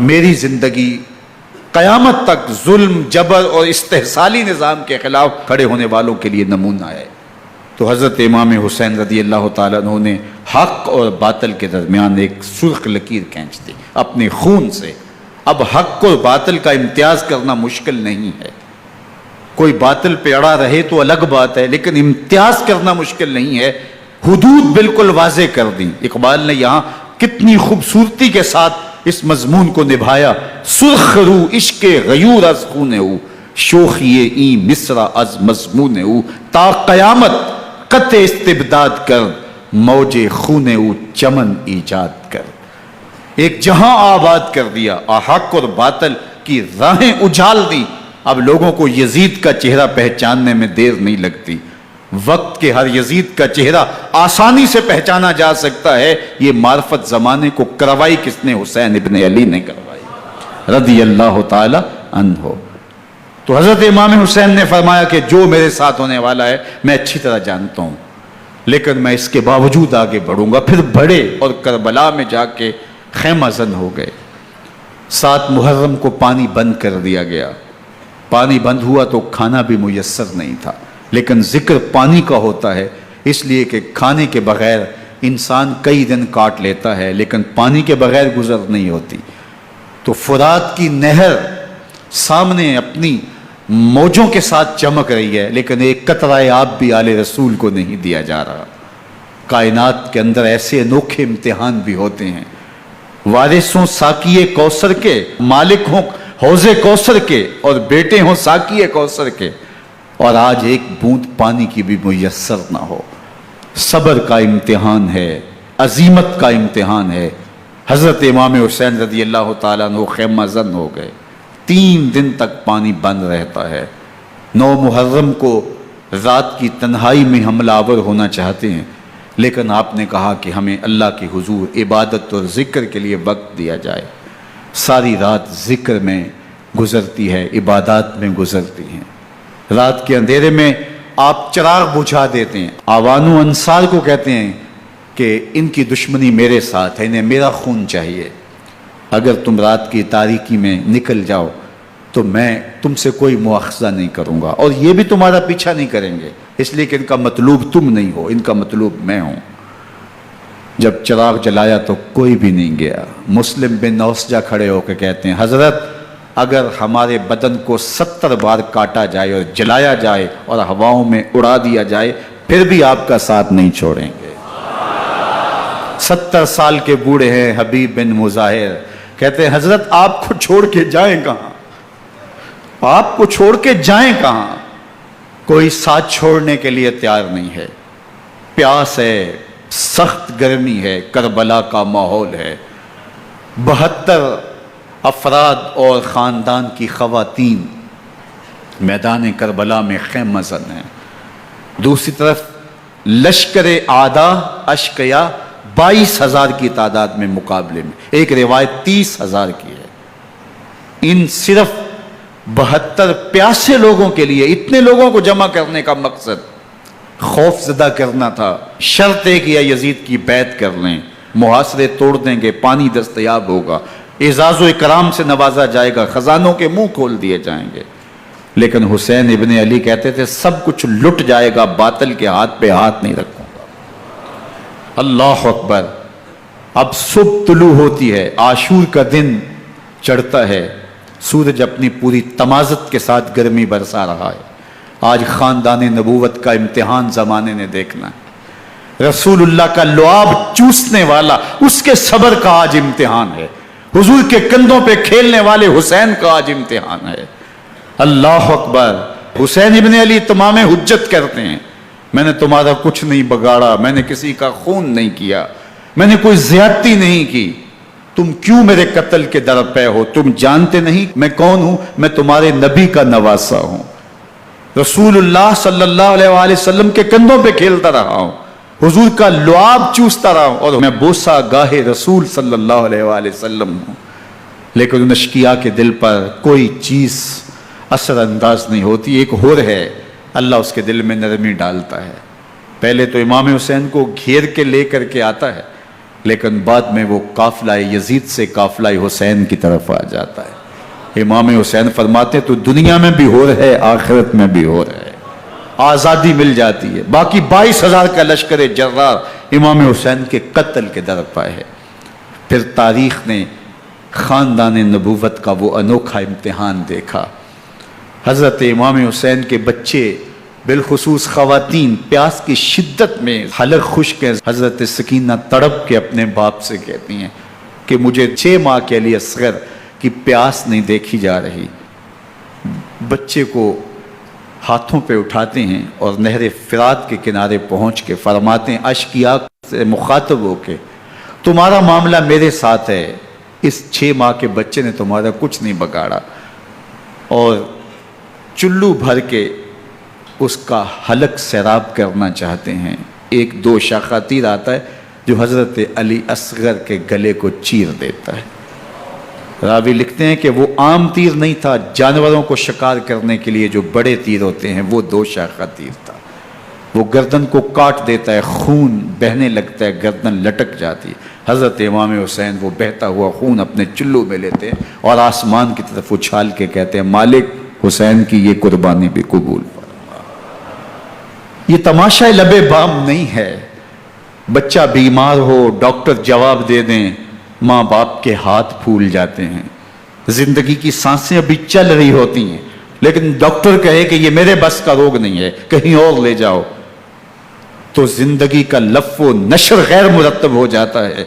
میری زندگی قیامت تک ظلم، جبر اور استحصالی نظام کے خلاف کھڑے ہونے والوں کے لیے نمونہ ہے۔ تو حضرت امام حسین رضی اللہ تعالیٰ عنہ نے حق اور باطل کے درمیان ایک سرخ لکیر کھینچ دی اپنے خون سے۔ اب حق اور باطل کا امتیاز کرنا مشکل نہیں ہے، کوئی باطل پہ اڑا رہے تو الگ بات ہے، لیکن امتیاز کرنا مشکل نہیں ہے۔ حدود بالکل واضح کر دی۔ اقبال نے یہاں کتنی خوبصورتی کے ساتھ اس مضمون کو نبھایا۔ سرخ رو عشق غیور از خون او، شوخی این مصرع از مضمون او، تا قیامت قطع استبداد کر، موج خون او چمن ایجاد کر۔ ایک جہاں آباد کر دیا، حق اور باطل کی راہیں اجال دی۔ اب لوگوں کو یزید کا چہرہ پہچاننے میں دیر نہیں لگتی، وقت کے ہر یزید کا چہرہ آسانی سے پہچانا جا سکتا ہے۔ یہ معرفت زمانے کو کروائی کس نے؟ حسین ابن علی نے کروائی رضی اللہ تعالی عنہ۔ تو حضرت امام حسین نے فرمایا کہ جو میرے ساتھ ہونے والا ہے میں اچھی طرح جانتا ہوں، لیکن میں اس کے باوجود آگے بڑھوں گا۔ پھر بڑھے اور کربلا میں جا کے خیمہ زن ہو گئے۔ 7 محرم کو پانی بند کر دیا گیا۔ پانی بند ہوا تو کھانا بھی میسر نہیں تھا، لیکن ذکر پانی کا ہوتا ہے اس لیے کہ کھانے کے بغیر انسان کئی دن کاٹ لیتا ہے، لیکن پانی کے بغیر گزر نہیں ہوتی۔ تو فرات کی نہر سامنے اپنی موجوں کے ساتھ چمک رہی ہے، لیکن ایک قطرہ آب بھی آل رسول کو نہیں دیا جا رہا۔ کائنات کے اندر ایسے انوکھے امتحان بھی ہوتے ہیں۔ وارثوں ساقی کوثر کے، مالک ہوں حوض کوثر کے، اور بیٹے ہوں ساقی کوثر کے، اور آج ایک بوند پانی کی بھی میسر نہ ہو۔ صبر کا امتحان ہے، عزیمت کا امتحان ہے۔ حضرت امام حسین رضی اللہ تعالیٰ عنہ خیمہ زن ہو گئے۔ 3 دن تک پانی بند رہتا ہے۔ 9 محرم کو رات کی تنہائی میں حملہ آور ہونا چاہتے ہیں، لیکن آپ نے کہا کہ ہمیں اللہ کے حضور عبادت اور ذکر کے لیے وقت دیا جائے۔ ساری رات ذکر میں گزرتی ہے، عبادات میں گزرتی ہیں۔ رات کے اندھیرے میں آپ چراغ بجھا دیتے ہیں۔ آوان و انصار کو کہتے ہیں کہ ان کی دشمنی میرے ساتھ ہے، انہیں میرا خون چاہیے، اگر تم رات کی تاریکی میں نکل جاؤ تو میں تم سے کوئی مواخذہ نہیں کروں گا، اور یہ بھی تمہارا پیچھا نہیں کریں گے، اس لیے کہ ان کا مطلوب تم نہیں ہو، ان کا مطلوب میں ہوں۔ جب چراغ جلایا تو کوئی بھی نہیں گیا۔ مسلم بن نوسجہ کھڑے ہو کے کہتے ہیں حضرت اگر ہمارے بدن کو 70 بار کاٹا جائے اور جلایا جائے اور ہواؤں میں اڑا دیا جائے پھر بھی آپ کا ساتھ نہیں چھوڑیں گے۔ 70 سال کے بوڑھے ہیں حبیب بن مظاہر، کہتے ہیں حضرت آپ کو چھوڑ کے جائیں کہاں، آپ کو چھوڑ کے جائیں کہاں؟ کوئی ساتھ چھوڑنے کے لیے تیار نہیں ہے۔ پیاس ہے، سخت گرمی ہے، کربلا کا ماحول ہے، 72 افراد اور خاندان کی خواتین میدان کربلا میں خیمہ زن ہیں۔ دوسری طرف لشکر اعداء اشقیا 22,000 کی تعداد میں مقابلے میں، ایک روایت 30,000 کی ہے۔ ان صرف 72 پیاسے لوگوں کے لیے اتنے لوگوں کو جمع کرنے کا مقصد خوف زدہ کرنا تھا۔ شرط ہے کہ یا یزید کی بیعت کر لیں، محاصرے توڑ دیں گے، پانی دستیاب ہوگا، اعزاز و اکرام سے نوازا جائے گا، خزانوں کے منہ کھول دیے جائیں گے۔ لیکن حسین ابن علی کہتے تھے سب کچھ لٹ جائے گا، باطل کے ہاتھ پہ ہاتھ نہیں رکھوں گا۔ اللہ اکبر۔ اب صبح طلوع ہوتی ہے، عاشور کا دن چڑھتا ہے، سورج اپنی پوری تمازت کے ساتھ گرمی برسا رہا ہے۔ آج خاندان نبوت کا امتحان زمانے نے دیکھنا ہے۔ رسول اللہ کا لعاب چوسنے والا اس کے صبر کا آج امتحان ہے۔ حضور کے کندھوں پہ کھیلنے والے حسین کا آج امتحان ہے۔ اللہ اکبر۔ حسین ابن علی تمام حجت کرتے ہیں میں نے تمہارا کچھ نہیں بگاڑا، میں نے کسی کا خون نہیں کیا، میں نے کوئی زیادتی نہیں کی، تم کیوں میرے قتل کے در پہ ہو؟ تم جانتے نہیں میں کون ہوں؟ میں تمہارے نبی کا نواسا ہوں، رسول اللہ صلی اللہ علیہ وآلہ وسلم کے کندھوں پہ کھیلتا رہا ہوں، حضور کا لعاب چوستا رہا ہوں، اور میں بوسہ گاہ رسول صلی اللہ علیہ وآلہ وسلم ہوں۔ لیکن ان اشقیاء کے دل پر کوئی چیز اثر انداز نہیں ہوتی۔ ایک ہور ہے، اللہ اس کے دل میں نرمی ڈالتا ہے۔ پہلے تو امام حسین کو گھیر کے لے کر کے آتا ہے، لیکن بعد میں وہ قافلہ یزید سے قافلہ حسین کی طرف آ جاتا ہے۔ امام حسین فرماتے تو دنیا میں بھی ہور ہے، آخرت میں بھی ہور ہے، آزادی مل جاتی ہے۔ باقی 22,000 کا لشکر جرار امام حسین کے قتل کے در پہ ہے۔ پھر تاریخ نے خاندان نبوت کا وہ انوکھا امتحان دیکھا۔ حضرت امام حسین کے بچے بالخصوص خواتین پیاس کی شدت میں حلق خشک ہیں۔ حضرت سکینہ تڑپ کے اپنے باپ سے کہتی ہیں کہ مجھے 6 ماہ کے لیے اصغر کی پیاس نہیں دیکھی جا رہی۔ بچے کو ہاتھوں پہ اٹھاتے ہیں اور نہر فرات کے کنارے پہنچ کے فرماتے ہیں اشقیاء سے مخاطب ہو کے تمہارا معاملہ میرے ساتھ ہے، اس 6 ماہ کے بچے نے تمہارا کچھ نہیں بگاڑا، اور چلو بھر کے اس کا حلق سیراب کرنا چاہتے ہیں۔ ایک 2 شاخہ تیر آتا ہے جو حضرت علی اصغر کے گلے کو چیر دیتا ہے۔ راوی لکھتے ہیں کہ وہ عام تیر نہیں تھا، جانوروں کو شکار کرنے کے لیے جو بڑے تیر ہوتے ہیں وہ 2 شاخہ تیر تھا۔ وہ گردن کو کاٹ دیتا ہے، خون بہنے لگتا ہے، گردن لٹک جاتی ہے۔ حضرت امام حسین وہ بہتا ہوا خون اپنے چلو میں لیتے ہیں اور آسمان کی طرف اچھال کے کہتے ہیں مالک حسین کی یہ قربانی بھی قبول فرما۔ یہ تماشا لبے بام نہیں ہے۔ بچہ بیمار ہو، ڈاکٹر جواب دے دیں، ماں باپ کے ہاتھ پھول جاتے ہیں۔ زندگی کی سانسیں ابھی چل رہی ہوتی ہیں، لیکن ڈاکٹر کہے کہ یہ میرے بس کا روگ نہیں ہے، کہیں اور لے جاؤ، تو زندگی کا لف و نشر غیر مرتب ہو جاتا ہے۔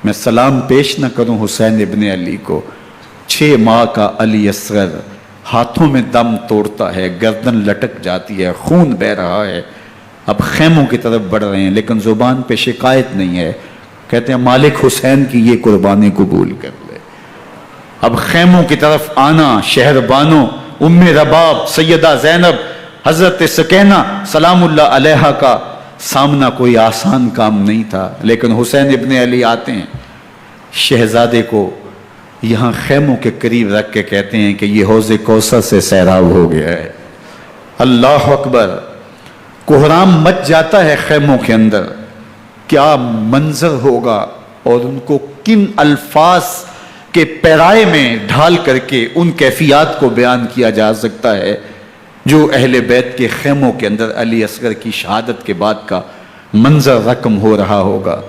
میں سلام پیش نہ کروں حسین ابن علی کو، 6 ماہ کا علی اصغر ہاتھوں میں دم توڑتا ہے، گردن لٹک جاتی ہے، خون بہ رہا ہے۔ اب خیموں کی طرف بڑھ رہے ہیں، لیکن زبان پہ شکایت نہیں ہے۔ کہتے ہیں مالک حسین کی یہ قربانی قبول کر لے۔ اب خیموں کی طرف آنا، شہر بانوں ام رباب سیدہ زینب حضرت سکینہ سلام اللہ علیہا کا سامنا کوئی آسان کام نہیں تھا، لیکن حسین ابن علی آتے ہیں، شہزادے کو یہاں خیموں کے قریب رکھ کے کہتے ہیں کہ یہ حوض کوثر سے سیراب ہو گیا ہے۔ اللہ اکبر، کوہرام مچ جاتا ہے خیموں کے اندر، کیا منظر ہوگا اور ان کو کن الفاظ کے پیرائے میں ڈھال کر کے ان کیفیات کو بیان کیا جا سکتا ہے جو اہل بیت کے خیموں کے اندر علی اصغر کی شہادت کے بعد کا منظر رقم ہو رہا ہوگا۔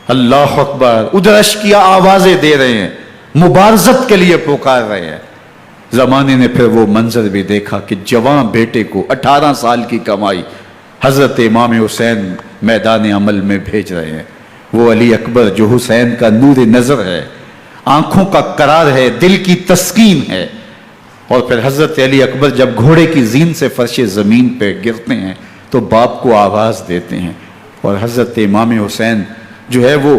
اللہ اکبر، ادھر اشکیا آوازیں دے رہے ہیں، مبارزت کے لیے پکار رہے ہیں۔ زمانے نے پھر وہ منظر بھی دیکھا کہ جوان بیٹے کو 18 سال کی کمائی حضرت امام حسین میدان عمل میں بھیج رہے ہیں۔ وہ علی اکبر جو حسین کا نور نظر ہے، آنکھوں کا قرار ہے، دل کی تسکین ہے۔ اور پھر حضرت علی اکبر جب گھوڑے کی زین سے فرش زمین پہ گرتے ہیں تو باپ کو آواز دیتے ہیں، اور حضرت امام حسین جو ہے وہ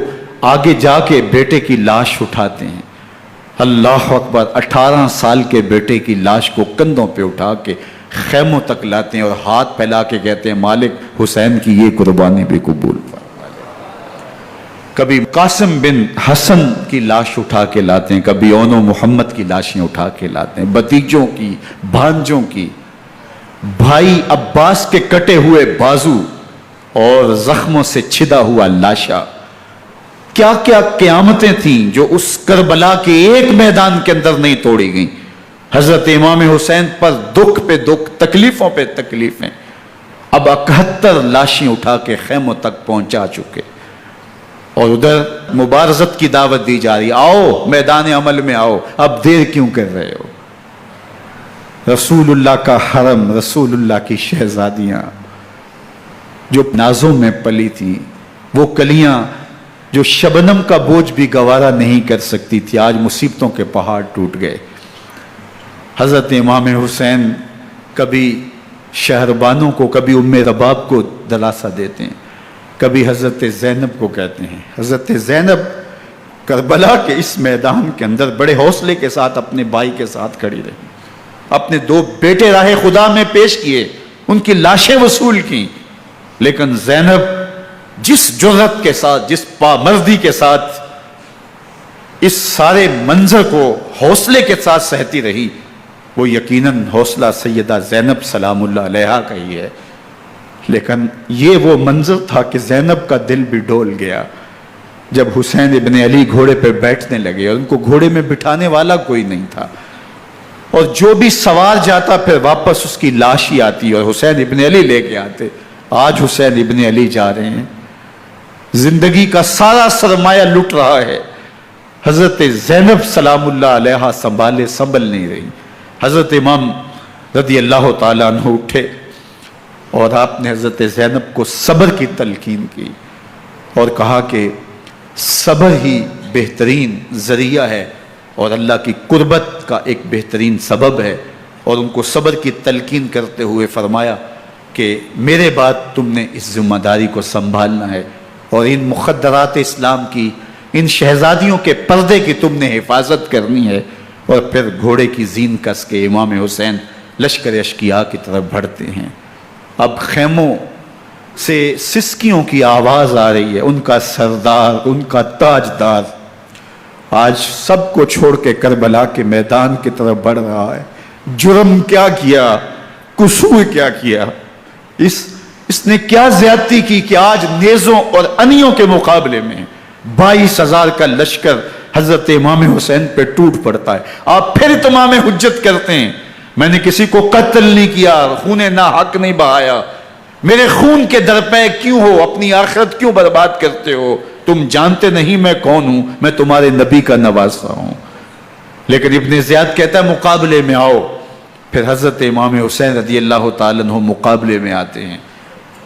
آگے جا کے بیٹے کی لاش اٹھاتے ہیں۔ اللہ اکبر، 18 سال کے بیٹے کی لاش کو کندھوں پہ اٹھا کے خیموں تک لاتے ہیں اور ہاتھ پھیلا کے کہتے ہیں مالک حسین کی یہ قربانی بھی قبول فرما۔ کبھی قاسم بن حسن کی لاش اٹھا کے لاتے ہیں، کبھی اون و محمد کی لاشیں اٹھا کے لاتے ہیں، بھتیجوں کی، بھانجوں کی، بھائی عباس کے کٹے ہوئے بازو اور زخموں سے چھدا ہوا لاشا۔ کیا کیا قیامتیں تھیں جو اس کربلا کے ایک میدان کے اندر نہیں توڑی گئیں۔ حضرت امام حسین پر دکھ پہ دکھ، تکلیفوں پہ تکلیفیں۔ اب 71 لاشیں اٹھا کے خیموں تک پہنچا چکے، اور ادھر مبارزت کی دعوت دی جا رہی، آؤ میدان عمل میں آؤ، اب دیر کیوں کر رہے ہو۔ رسول اللہ کا حرم، رسول اللہ کی شہزادیاں جو نازوں میں پلی تھیں، وہ کلیاں جو شبنم کا بوجھ بھی گوارا نہیں کر سکتی تھی، آج مصیبتوں کے پہاڑ ٹوٹ گئے۔ حضرت امام حسین کبھی شہربانوں کو، کبھی ام رباب کو دلاسا دیتے ہیں، کبھی حضرت زینب کو کہتے ہیں۔ حضرت زینب کربلا کے اس میدان کے اندر بڑے حوصلے کے ساتھ اپنے بھائی کے ساتھ کھڑی رہی، اپنے 2 بیٹے راہ خدا میں پیش کیے، ان کی لاشیں وصول کی، لیکن زینب جس جرأت کے ساتھ، جس پامردی کے ساتھ اس سارے منظر کو حوصلے کے ساتھ سہتی رہی، وہ یقیناً حوصلہ سیدہ زینب سلام اللہ علیہا کا ہی ہے۔ لیکن یہ وہ منظر تھا کہ زینب کا دل بھی ڈول گیا جب حسین ابن علی گھوڑے پہ بیٹھنے لگے، اور ان کو گھوڑے میں بٹھانے والا کوئی نہیں تھا، اور جو بھی سوار جاتا پھر واپس اس کی لاش ہی آتی اور حسین ابن علی لے کے آتے۔ آج حسین ابن علی جا رہے ہیں، زندگی کا سارا سرمایہ لٹ رہا ہے، حضرت زینب سلام اللہ علیہا سنبھل نہیں رہی۔ حضرت امام رضی اللہ تعالیٰ عنہ اٹھے اور آپ نے حضرت زینب کو صبر کی تلقین کی اور کہا کہ صبر ہی بہترین ذریعہ ہے اور اللہ کی قربت کا ایک بہترین سبب ہے، اور ان کو صبر کی تلقین کرتے ہوئے فرمایا کہ میرے بعد تم نے اس ذمہ داری کو سنبھالنا ہے، اور ان مخدرات اسلام کی، ان شہزادیوں کے پردے کی تم نے حفاظت کرنی ہے۔ اور پھر گھوڑے کی زین کس کے امام حسین لشکر اشکیا کی طرف بڑھتے ہیں۔ اب خیموں سے سسکیوں کی آواز آ رہی ہے، ان کا سردار، ان کا تاجدار آج سب کو چھوڑ کے کربلا کے میدان کی طرف بڑھ رہا ہے۔ جرم کیا کیا، قصور کیا کیا، اس نے کیا زیادتی کی کہ آج نیزوں اور انیوں کے مقابلے میں 22,000 کا لشکر حضرت امام حسین پہ ٹوٹ پڑتا ہے۔ آپ پھر اتمام حجت کرتے ہیں، میں نے کسی کو قتل نہیں کیا، خون ناحق نہیں بہایا، میرے خون کے درپے کیوں ہو، اپنی آخرت کیوں برباد کرتے ہو، تم جانتے نہیں میں کون ہوں، میں تمہارے نبی کا نواسا ہوں۔ لیکن ابن زیاد کہتا ہے مقابلے میں آؤ۔ پھر حضرت امام حسین رضی اللہ تعالیٰ عنہ مقابلے میں آتے ہیں،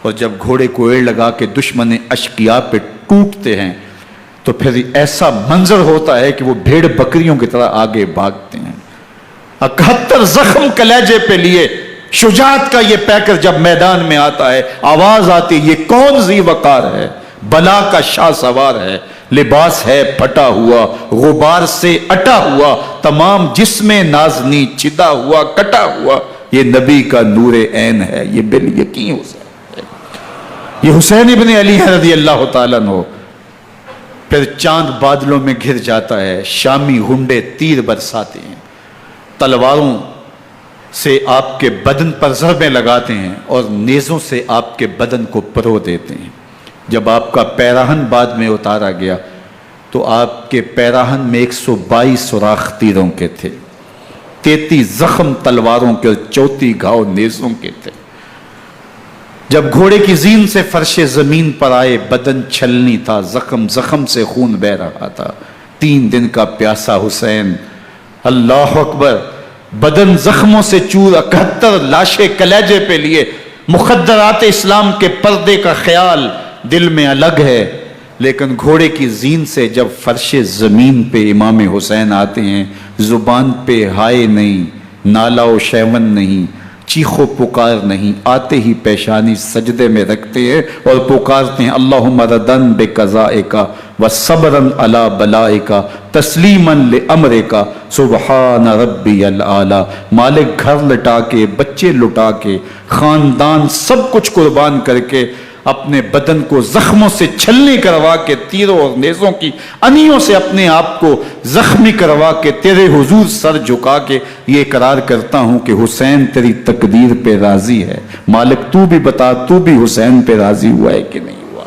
اور جب گھوڑے کو ایڑ لگا کے دشمن اشقیاء پہ ٹوٹتے ہیں تو پھر ایسا منظر ہوتا ہے کہ وہ بھیڑ بکریوں کی طرح آگے بھاگتے ہیں۔ 71 زخم کلیجے پہ لیے شجاعت کا یہ پیکر جب میدان میں آتا ہے، آواز آتی، یہ کون ذی وقار ہے، بلا کا شاہ سوار ہے، لباس ہے پھٹا ہوا غبار سے اٹا ہوا، تمام جسم نازنی چدا ہوا کٹا ہوا، یہ نبی کا نور عین ہے، یہ بالیقین حسین ہے، یہ حسین ابن علی ہے رضی اللہ تعالیٰ عنہ۔ پھر چاند بادلوں میں گھر جاتا ہے، شامی غنڈے تیر برساتے ہیں، تلواروں سے آپ کے بدن پر ضربیں لگاتے ہیں اور نیزوں سے آپ کے بدن کو پرو دیتے ہیں۔ جب آپ کا پیراہن بعد میں اتارا گیا تو آپ کے پیراہن میں 122 سوراخ تیروں کے تھے، 33 زخم تلواروں کے اور 34 گھاؤ نیزوں کے تھے۔ جب گھوڑے کی زین سے فرش زمین پر آئے، بدن چھلنی تھا، زخم زخم سے خون بہ رہا تھا، 3 دن کا پیاسا حسین، اللہ اکبر، بدن زخموں سے چور، 71 لاشیں کلیجے پہ لیے، مخدرات اسلام کے پردے کا خیال دل میں الگ ہے، لیکن گھوڑے کی زین سے جب فرش زمین پہ امام حسین آتے ہیں، زبان پہ ہائے نہیں، نالا و شیون نہیں، چیخ و پکار نہیں، آتے ہی پیشانی سجدے میں رکھتے ہیں اور پکارتے ہیں اللہم ردن بقضائک وصبرن علی بلائک تسلیما لامرک سبحان ربی الاعلی۔ مالک گھر لٹا کے، بچے لٹا کے، خاندان سب کچھ قربان کر کے، اپنے بدن کو زخموں سے چھلنی کروا کے، تیروں اور نیزوں کی انیوں سے اپنے آپ کو زخمی کروا کے، تیرے حضور سر جھکا کے یہ اقرار کرتا ہوں کہ حسین تیری تقدیر پہ راضی ہے، مالک تو بھی بتا، تو بھی حسین پہ راضی ہوا ہے کہ نہیں ہوا؟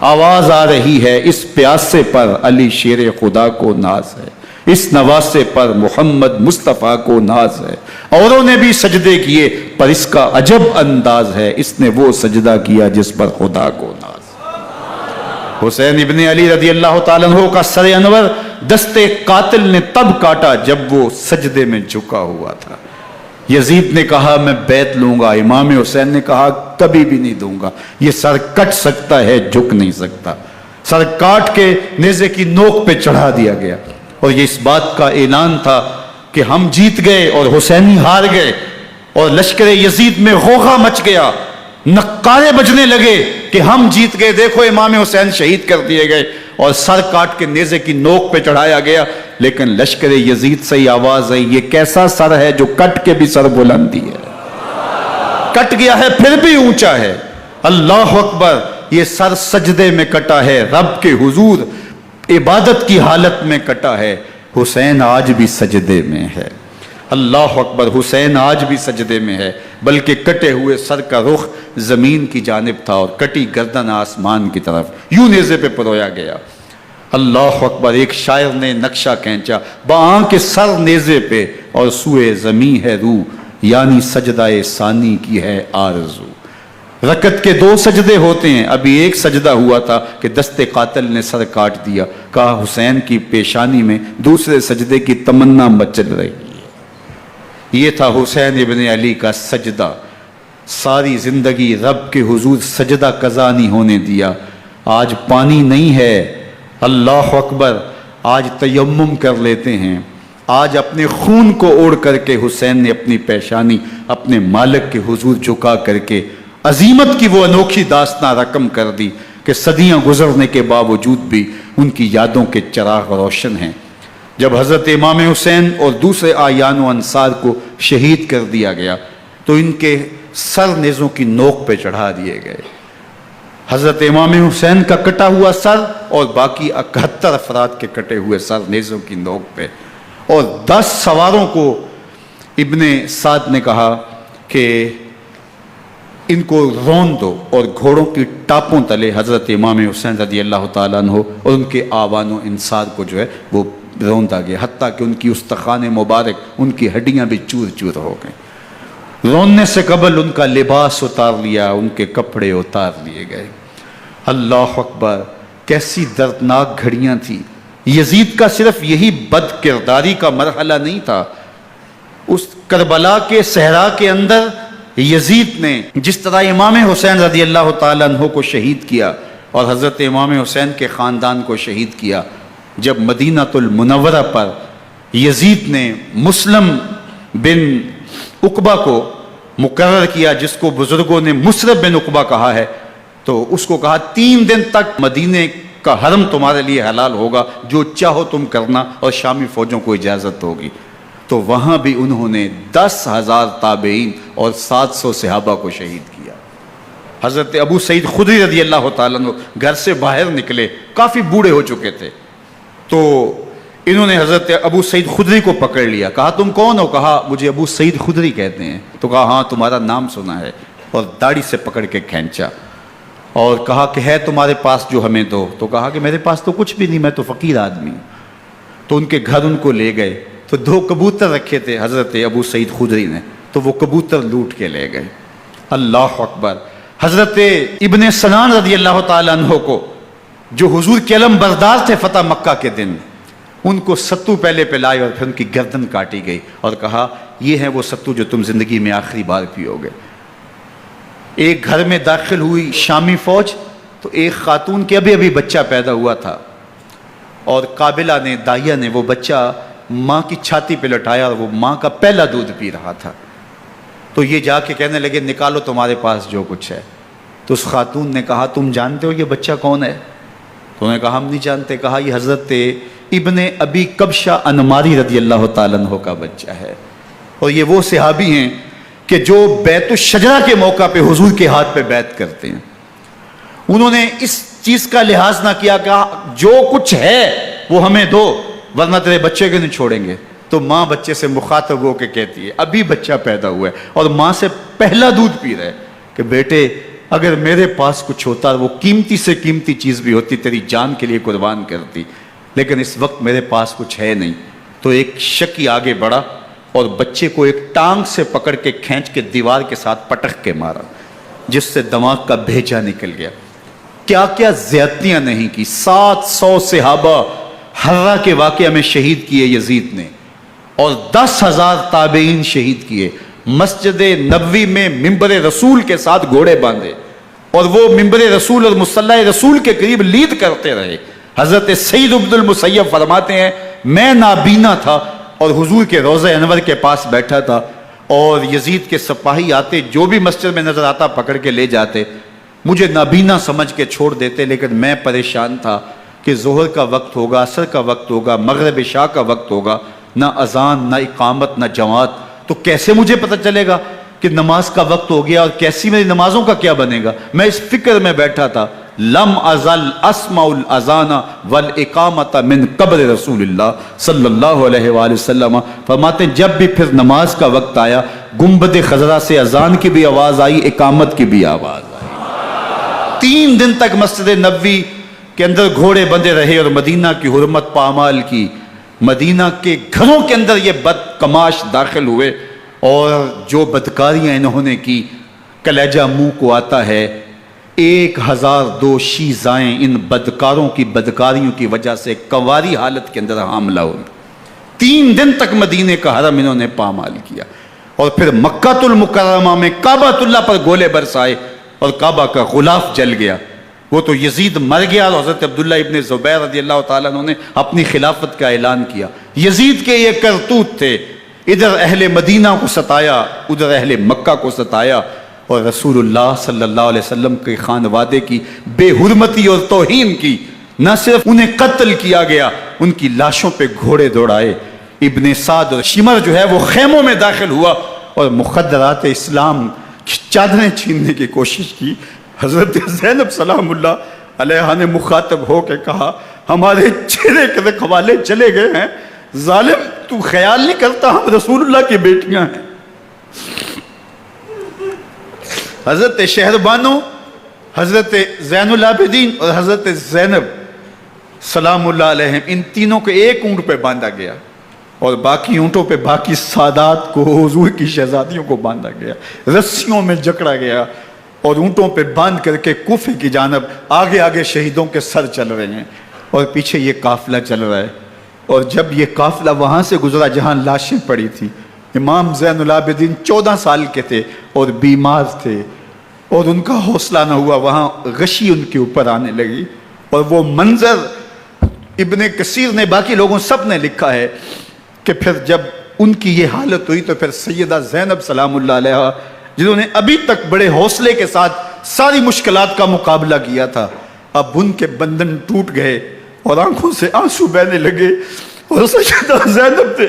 آواز آ رہی ہے، اس پیاسے پر علی شیر خدا کو ناز ہے، اس نواسے پر محمد مصطفیٰ کو ناز ہے، اوروں نے بھی سجدے کیے پر اس کا عجب انداز ہے، اس نے وہ سجدہ کیا جس پر خدا کو ناز ہے۔ حسین ابن علی رضی اللہ تعالیٰ عنہ کا سر انور دستے قاتل نے تب کاٹا جب وہ سجدے میں جھکا ہوا تھا۔ یزید نے کہا میں بیعت لوں گا، امام حسین نے کہا کبھی بھی نہیں دوں گا، یہ سر کٹ سکتا ہے جھک نہیں سکتا۔ سر کاٹ کے نیزے کی نوک پہ چڑھا دیا گیا اور یہ اس بات کا اعلان تھا کہ ہم جیت گئے اور حسینی ہار گئے، اور لشکر یزید میں غوغا مچ گیا، نقارے بجنے لگے کہ ہم جیت گئے، دیکھو امام حسین شہید کر دیے گئے، اور سر کاٹ کے نیزے کی نوک پہ چڑھایا گیا۔ لیکن لشکر یزید سے ہی آواز آئی یہ کیسا سر ہے جو کٹ کے بھی سر بلندی ہے، کٹ گیا ہے پھر بھی اونچا ہے، اللہ اکبر، یہ سر سجدے میں کٹا ہے، رب کے حضور عبادت کی حالت میں کٹا ہے، حسین آج بھی سجدے میں ہے، اللہ اکبر، حسین آج بھی سجدے میں ہے، بلکہ کٹے ہوئے سر کا رخ زمین کی جانب تھا اور کٹی گردن آسمان کی طرف، یوں نیزے پہ پرویا گیا، اللہ اکبر۔ ایک شاعر نے نقشہ کھینچا، بآنکھ سر نیزے پہ اور سوئے زمین ہے روح، یعنی سجدہ ثانی کی ہے آرزو۔ رکعت کے 2 سجدے ہوتے ہیں، ابھی ایک سجدہ ہوا تھا کہ دستے قاتل نے سر کاٹ دیا، کہا حسین کی پیشانی میں دوسرے سجدے کی تمنا مچل رہی ہے۔ یہ تھا حسین ابن علی کا سجدہ، ساری زندگی رب کے حضور سجدہ قضا نہیں ہونے دیا۔ آج پانی نہیں ہے، اللہ اکبر، آج تیمم کر لیتے ہیں، آج اپنے خون کو اوڑھ کر کے حسین نے اپنی پیشانی اپنے مالک کے حضور جھکا کر کے عظیمت کی وہ انوکھی داستان رقم کر دی کہ صدیاں گزرنے کے باوجود بھی ان کی یادوں کے چراغ روشن ہیں۔ جب حضرت امام حسین اور دوسرے آیان و انصار کو شہید کر دیا گیا تو ان کے سر نیزوں کی نوک پہ چڑھا دیے گئے، حضرت امام حسین کا کٹا ہوا سر اور باقی 71 افراد کے کٹے ہوئے سر نیزوں کی نوک پہ، اور 10 سواروں کو ابن سعد نے کہا کہ ان کو رون دو، اور گھوڑوں کی ٹاپوں تلے حضرت امام حسین رضی اللہ تعالیٰ عنہ اور ان کے آوان و انصار کو جو ہے وہ روندا گیا، حتیٰ کہ ان کی استخوان مبارک، ان کی ہڈیاں بھی چور چور ہو گئیں۔ روننے سے قبل ان کا لباس اتار لیا، ان کے کپڑے اتار لیے گئے۔ اللہ اکبر، کیسی دردناک گھڑیاں تھیں۔ یزید کا صرف یہی بد کرداری کا مرحلہ نہیں تھا، اس کربلا کے صحرا کے اندر یزید نے جس طرح امام حسین رضی اللہ تعالیٰ عنہ کو شہید کیا اور حضرت امام حسین کے خاندان کو شہید کیا، جب مدینہ المنورہ پر یزید نے مسلم بن عقبہ کو مقرر کیا، جس کو بزرگوں نے مصرب بن عقبہ کہا ہے، تو اس کو کہا 3 دن تک مدینے کا حرم تمہارے لیے حلال ہوگا، جو چاہو تم کرنا، اور شامی فوجوں کو اجازت ہوگی۔ تو وہاں بھی انہوں نے 10,000 تابعین اور 700 صحابہ کو شہید کیا۔ حضرت ابو سعید خدری رضی اللہ تعالیٰ عنہ گھر سے باہر نکلے، کافی بوڑھے ہو چکے تھے، تو انہوں نے حضرت ابو سعید خدری کو پکڑ لیا، کہا تم کون ہو؟ کہا مجھے ابو سعید خدری کہتے ہیں۔ تو کہا ہاں تمہارا نام سنا ہے، اور داڑھی سے پکڑ کے کھینچا اور کہا کہ ہے تمہارے پاس جو ہمیں دو؟ تو کہا کہ میرے پاس تو کچھ بھی نہیں، میں تو فقیر آدمی ہوں۔ تو ان کے گھر ان کو لے گئے، تو 2 کبوتر رکھے تھے حضرت ابو سعید خدری نے، تو وہ کبوتر لوٹ کے لے گئے۔ اللہ اکبر۔ حضرت ابن سنان رضی اللہ تعالیٰ عنہ کو، جو حضور کے علم بردار تھے فتح مکہ کے دن، ان کو ستو پہلے پلائے اور پھر ان کی گردن کاٹی گئی، اور کہا یہ ہے وہ ستو جو تم زندگی میں آخری بار پیو گے۔ ایک گھر میں داخل ہوئی شامی فوج، تو ایک خاتون کے ابھی بچہ پیدا ہوا تھا، اور قابلہ نے، دائیہ نے وہ بچہ ماں کی چھاتی پہ لٹایا، اور وہ ماں کا پہلا دودھ پی رہا تھا۔ تو یہ جا کے کہنے لگے نکالو تمہارے پاس جو کچھ ہے۔ تو اس خاتون نے کہا تم جانتے ہو یہ بچہ کون ہے؟ تو انہوں نے کہا ہم نہیں جانتے۔ کہا یہ حضرت ابن ابی کبشہ انماری رضی اللہ تعالیٰ عنہ کا بچہ ہے، اور یہ وہ صحابی ہیں کہ جو بیعت الشجرہ کے موقع پہ حضور کے ہاتھ پہ بیعت کرتے ہیں۔ انہوں نے اس چیز کا لحاظ نہ کیا کہ جو کچھ ہے وہ ہمیں دو، ورنہ تیرے بچے کو نہیں چھوڑیں گے۔ تو ماں بچے سے مخاطب ہو کے کہتی ہے، ابھی بچہ پیدا ہوا ہے اور ماں سے پہلا دودھ پی رہا ہے، کہ بیٹے اگر میرے پاس کچھ ہوتا، وہ قیمتی سے قیمتی چیز بھی ہوتی، تیری جان کے لیے قربان کرتی، لیکن اس وقت میرے پاس کچھ ہے نہیں۔ تو ایک شکی آگے بڑھا اور بچے کو ایک ٹانگ سے پکڑ کے کھینچ کے دیوار کے ساتھ پٹک کے مارا، جس سے دماغ کا بھیجا نکل گیا۔ کیا کیا زیادتیاں نہیں کی۔ 700 صحابہ حرہ کے واقعہ میں شہید کیے یزید نے، اور 10,000 تابعین شہید کیے۔ مسجد نبوی میں ممبر رسول کے ساتھ گھوڑے باندھے، اور وہ ممبر رسول اور مصلی رسول کے قریب لید کرتے رہے۔ حضرت سید عبد المسیب فرماتے ہیں میں نابینا تھا اور حضور کے روضہ انور کے پاس بیٹھا تھا، اور یزید کے سپاہی آتے، جو بھی مسجد میں نظر آتا پکڑ کے لے جاتے، مجھے نابینا سمجھ کے چھوڑ دیتے، لیکن میں پریشان تھا کہ ظہر کا وقت ہوگا، عصر کا وقت ہوگا، مغرب عشاء کا وقت ہوگا، نہ اذان نہ اقامت نہ جماعت، تو کیسے مجھے پتہ چلے گا کہ نماز کا وقت ہو گیا، اور کیسی میری نمازوں کا کیا بنے گا؟ میں اس فکر میں بیٹھا تھا۔ لم ازل اسمع الاذان والاقامت من قبر رسول اللہ صلی اللہ علیہ وآلہ وسلم۔ فرماتے ہیں جب بھی پھر نماز کا وقت آیا، گنبد خضرا سے اذان کی بھی آواز آئی، اقامت کی بھی آواز آئی۔ 3 دن تک مسجد نبوی کے اندر گھوڑے بندے رہے، اور مدینہ کی حرمت پامال کی۔ مدینہ کے گھروں کے اندر یہ بدکماش داخل ہوئے، اور جو بدکاریاں انہوں نے کی کلیجہ منہ کو آتا ہے۔ 1002 شیزائیں ان بدکاروں کی بدکاریوں کی وجہ سے کنواری حالت کے اندر حاملہ ہوئی۔ 3 دن تک مدینے کا حرم انہوں نے پامال کیا، اور پھر مکہ المکرمہ میں کعبہ اللہ پر گولے برسائے، اور کعبہ کا غلاف جل گیا۔ وہ تو یزید مر گیا، اور حضرت عبداللہ ابن زبیر رضی اللہ تعالیٰ عنہ نے اپنی خلافت کا اعلان کیا۔ یزید کے یہ کرتوت تھے، ادھر اہل مدینہ کو ستایا، ادھر اہل مکہ کو ستایا، اور رسول اللہ صلی اللہ علیہ وسلم کے خانوادے کی بے حرمتی اور توہین کی۔ نہ صرف انہیں قتل کیا گیا، ان کی لاشوں پہ گھوڑے دوڑائے۔ ابن سعد اور شمر جو ہے وہ خیموں میں داخل ہوا، اور مخدرات اسلام کی چادریں چھیننے کی کوشش کی۔ حضرت زینب سلام اللہ علیہ نے مخاطب ہو کے کہا ہمارے چہرے کے رکھوالے چلے گئے ہیں، ظالم تو خیال نہیں کرتا ہم رسول اللہ کی بیٹیاں ہیں۔ حضرت شہربانو، حضرت زین العابدین اور حضرت زینب سلام اللہ علیہم، ان تینوں کو ایک اونٹ پہ باندھا گیا، اور باقی اونٹوں پہ باقی سادات کو، حضور کی شہزادیوں کو باندھا گیا، رسیوں میں جکڑا گیا، اور اونٹوں پہ باندھ کر کے کوفے کی جانب آگے آگے شہیدوں کے سر چل رہے ہیں، اور پیچھے یہ قافلہ چل رہا ہے۔ اور جب یہ قافلہ وہاں سے گزرا جہاں لاشیں پڑی تھی، امام زین العابدین 14 سال کے تھے اور بیمار تھے، اور ان کا حوصلہ نہ ہوا، وہاں غشی ان کے اوپر آنے لگی، اور وہ منظر ابن کثیر نے، باقی لوگوں سب نے لکھا ہے کہ پھر جب ان کی یہ حالت ہوئی تو پھر سیدہ زینب سلام اللہ علیہ، جنہوں نے ابھی تک بڑے حوصلے کے ساتھ ساری مشکلات کا مقابلہ کیا تھا، اب ان کے بندھن ٹوٹ گئے اور آنکھوں سے آنسو بہنے لگے، اور سیدہ زینب تھے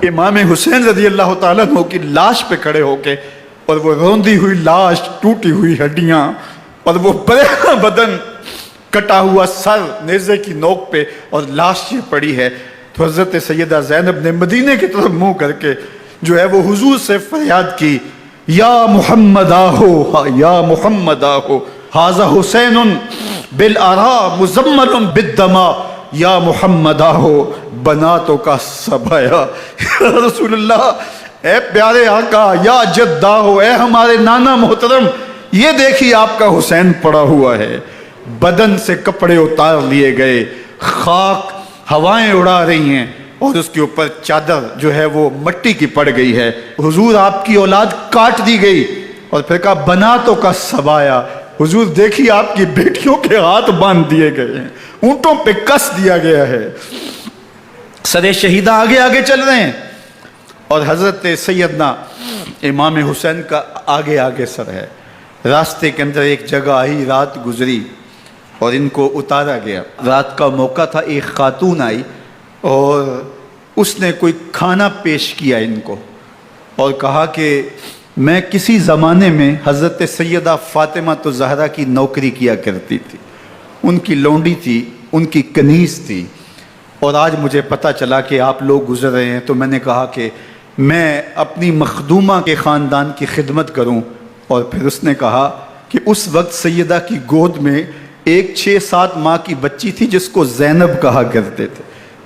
امام حسین رضی اللہ تعالیٰ عنہ کی لاش پہ کھڑے ہو کے، اور وہ روندی ہوئی لاش، ٹوٹی ہوئی ہڈیاں، اور وہ بریحاں بدن، کٹا ہوا سر نیزے کی نوک پہ، اور لاش یہ پڑی ہے۔ تو حضرت سیدہ زینب نے مدینے کی طرف منہ کر کے جو ہے وہ حضور سے فریاد کی، یا محمد آہو، یا محمد آہو، ھذا حسین بالآراء مزمل بالدماء، یا محمد آہو بناتوں کا سبایا۔ یا رسول اللہ، اے پیارے آقا، یا جد آہو، اے ہمارے نانا محترم، یہ دیکھیے آپ کا حسین پڑا ہوا ہے، بدن سے کپڑے اتار لیے گئے، خاک ہوائیں اڑا رہی ہیں، اور اس کے اوپر چادر جو ہے وہ مٹی کی پڑ گئی ہے۔ حضور آپ کی اولاد کاٹ دی گئی، اور پھر کہا بناتوں کا سبایا، حضور دیکھیے آپ کی بیٹیوں کے ہاتھ باندھ دیے گئے ہیں، اونٹوں پہ کس دیا گیا ہے، سر شہیدہ آگے آگے چل رہے ہیں، اور حضرت سیدنا امام حسین کا آگے آگے سر ہے۔ راستے کے اندر ایک جگہ آئی، رات گزری اور ان کو اتارا گیا۔ رات کا موقع تھا، ایک خاتون آئی اور اس نے کوئی کھانا پیش کیا ان کو، اور کہا کہ میں کسی زمانے میں حضرت سیدہ فاطمہ زہرا کی نوکری کیا کرتی تھی، ان کی لونڈی تھی، ان کی کنیز تھی، اور آج مجھے پتہ چلا کہ آپ لوگ گزر رہے ہیں، تو میں نے کہا کہ میں اپنی مخدومہ کے خاندان کی خدمت کروں۔ اور پھر اس نے کہا کہ اس وقت سیدہ کی گود میں ایک 6-7 ماہ کی بچی تھی جس کو زینب کہا کرتے تھے۔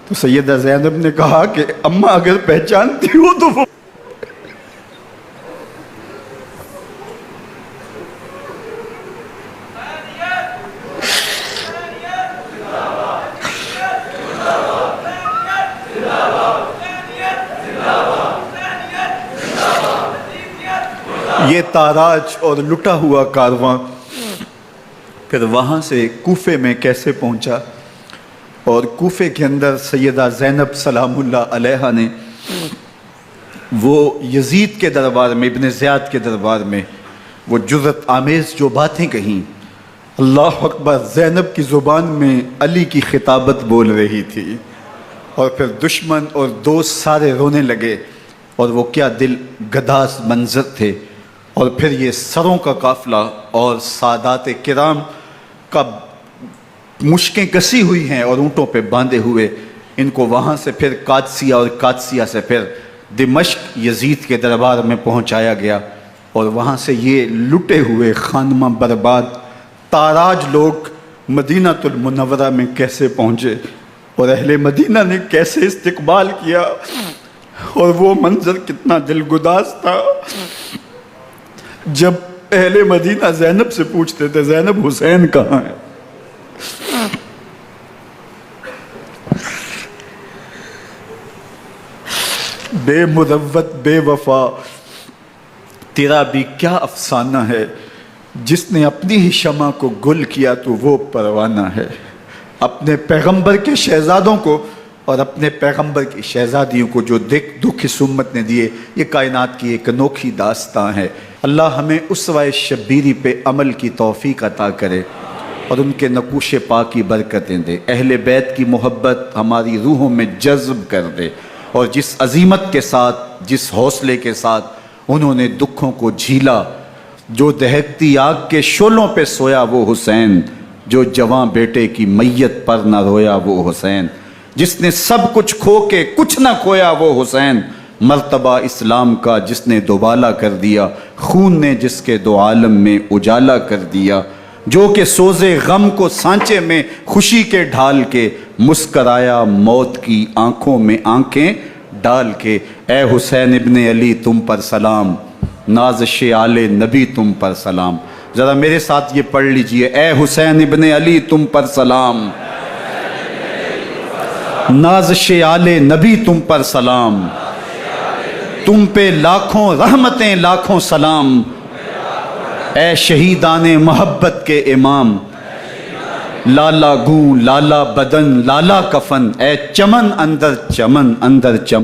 تو سیدہ زینب نے کہا کہ اماں اگر پہچانتی ہو تو وہ یہ تاراج اور لٹا ہوا کارواں پھر وہاں سے کوفے میں کیسے پہنچا، اور کوفے کے اندر سیدہ زینب سلام اللہ علیہا نے وہ یزید کے دربار میں، ابن زیاد کے دربار میں وہ جرأت آمیز جو باتیں کہیں، اللہ اکبر، زینب کی زبان میں علی کی خطابت بول رہی تھی، اور پھر دشمن اور دوست سارے رونے لگے، اور وہ کیا دل گداز منظر تھے۔ اور پھر یہ سروں کا قافلہ اور سادات کرام کا مشکیں کسی ہوئی ہیں اور اونٹوں پہ باندھے ہوئے، ان کو وہاں سے پھر قادسیہ، اور قادسیہ سے پھر دمشق یزید کے دربار میں پہنچایا گیا، اور وہاں سے یہ لٹے ہوئے خانمہ برباد تاراج لوگ مدینہ المنورہ میں کیسے پہنچے، اور اہل مدینہ نے کیسے استقبال کیا، اور وہ منظر کتنا دل گداز تھا جب اہل مدینہ زینب سے پوچھتے تھے زینب حسین کہاں ہے؟ بے مروت بے وفا، تیرا بھی کیا افسانہ ہے، جس نے اپنی ہی شمع کو گل کیا تو وہ پروانہ ہے۔ اپنے پیغمبر کے شہزادوں کو اور اپنے پیغمبر کی شہزادیوں کو جو دکھ اس امت نے دیے، یہ کائنات کی ایک انوکھی داستان ہے۔ اللہ ہمیں اسوہ شبیری پہ عمل کی توفیق عطا کرے اور ان کے نقوش پاک کی برکتیں دے، اہل بیت کی محبت ہماری روحوں میں جذب کر دے، اور جس عظیمت کے ساتھ، جس حوصلے کے ساتھ انہوں نے دکھوں کو جھیلا، جو دہکتی آگ کے شعلوں پہ سویا وہ حسین، جو جواں بیٹے کی میت پر نہ رویا وہ حسین، جس نے سب کچھ کھو کے کچھ نہ کھویا وہ حسین، مرتبہ اسلام کا جس نے دوبالا کر دیا، خون نے جس کے دو عالم میں اجالا کر دیا، جو کہ سوزے غم کو سانچے میں خوشی کے ڈھال کے، مسکرایا موت کی آنکھوں میں آنکھیں ڈال کے۔ اے حسین ابن علی تم پر سلام، نازش آل نبی تم پر سلام۔ ذرا میرے ساتھ یہ پڑھ لیجئے، اے حسین ابن علی تم پر سلام، نازش آل نبی تم پر سلام، تم پہ لاکھوں رحمتیں لاکھوں سلام، اے شہیدان محبت کے امام، لالا گوں لالا بدن لالا کفن، اے چمن اندر چمن اندر چمن۔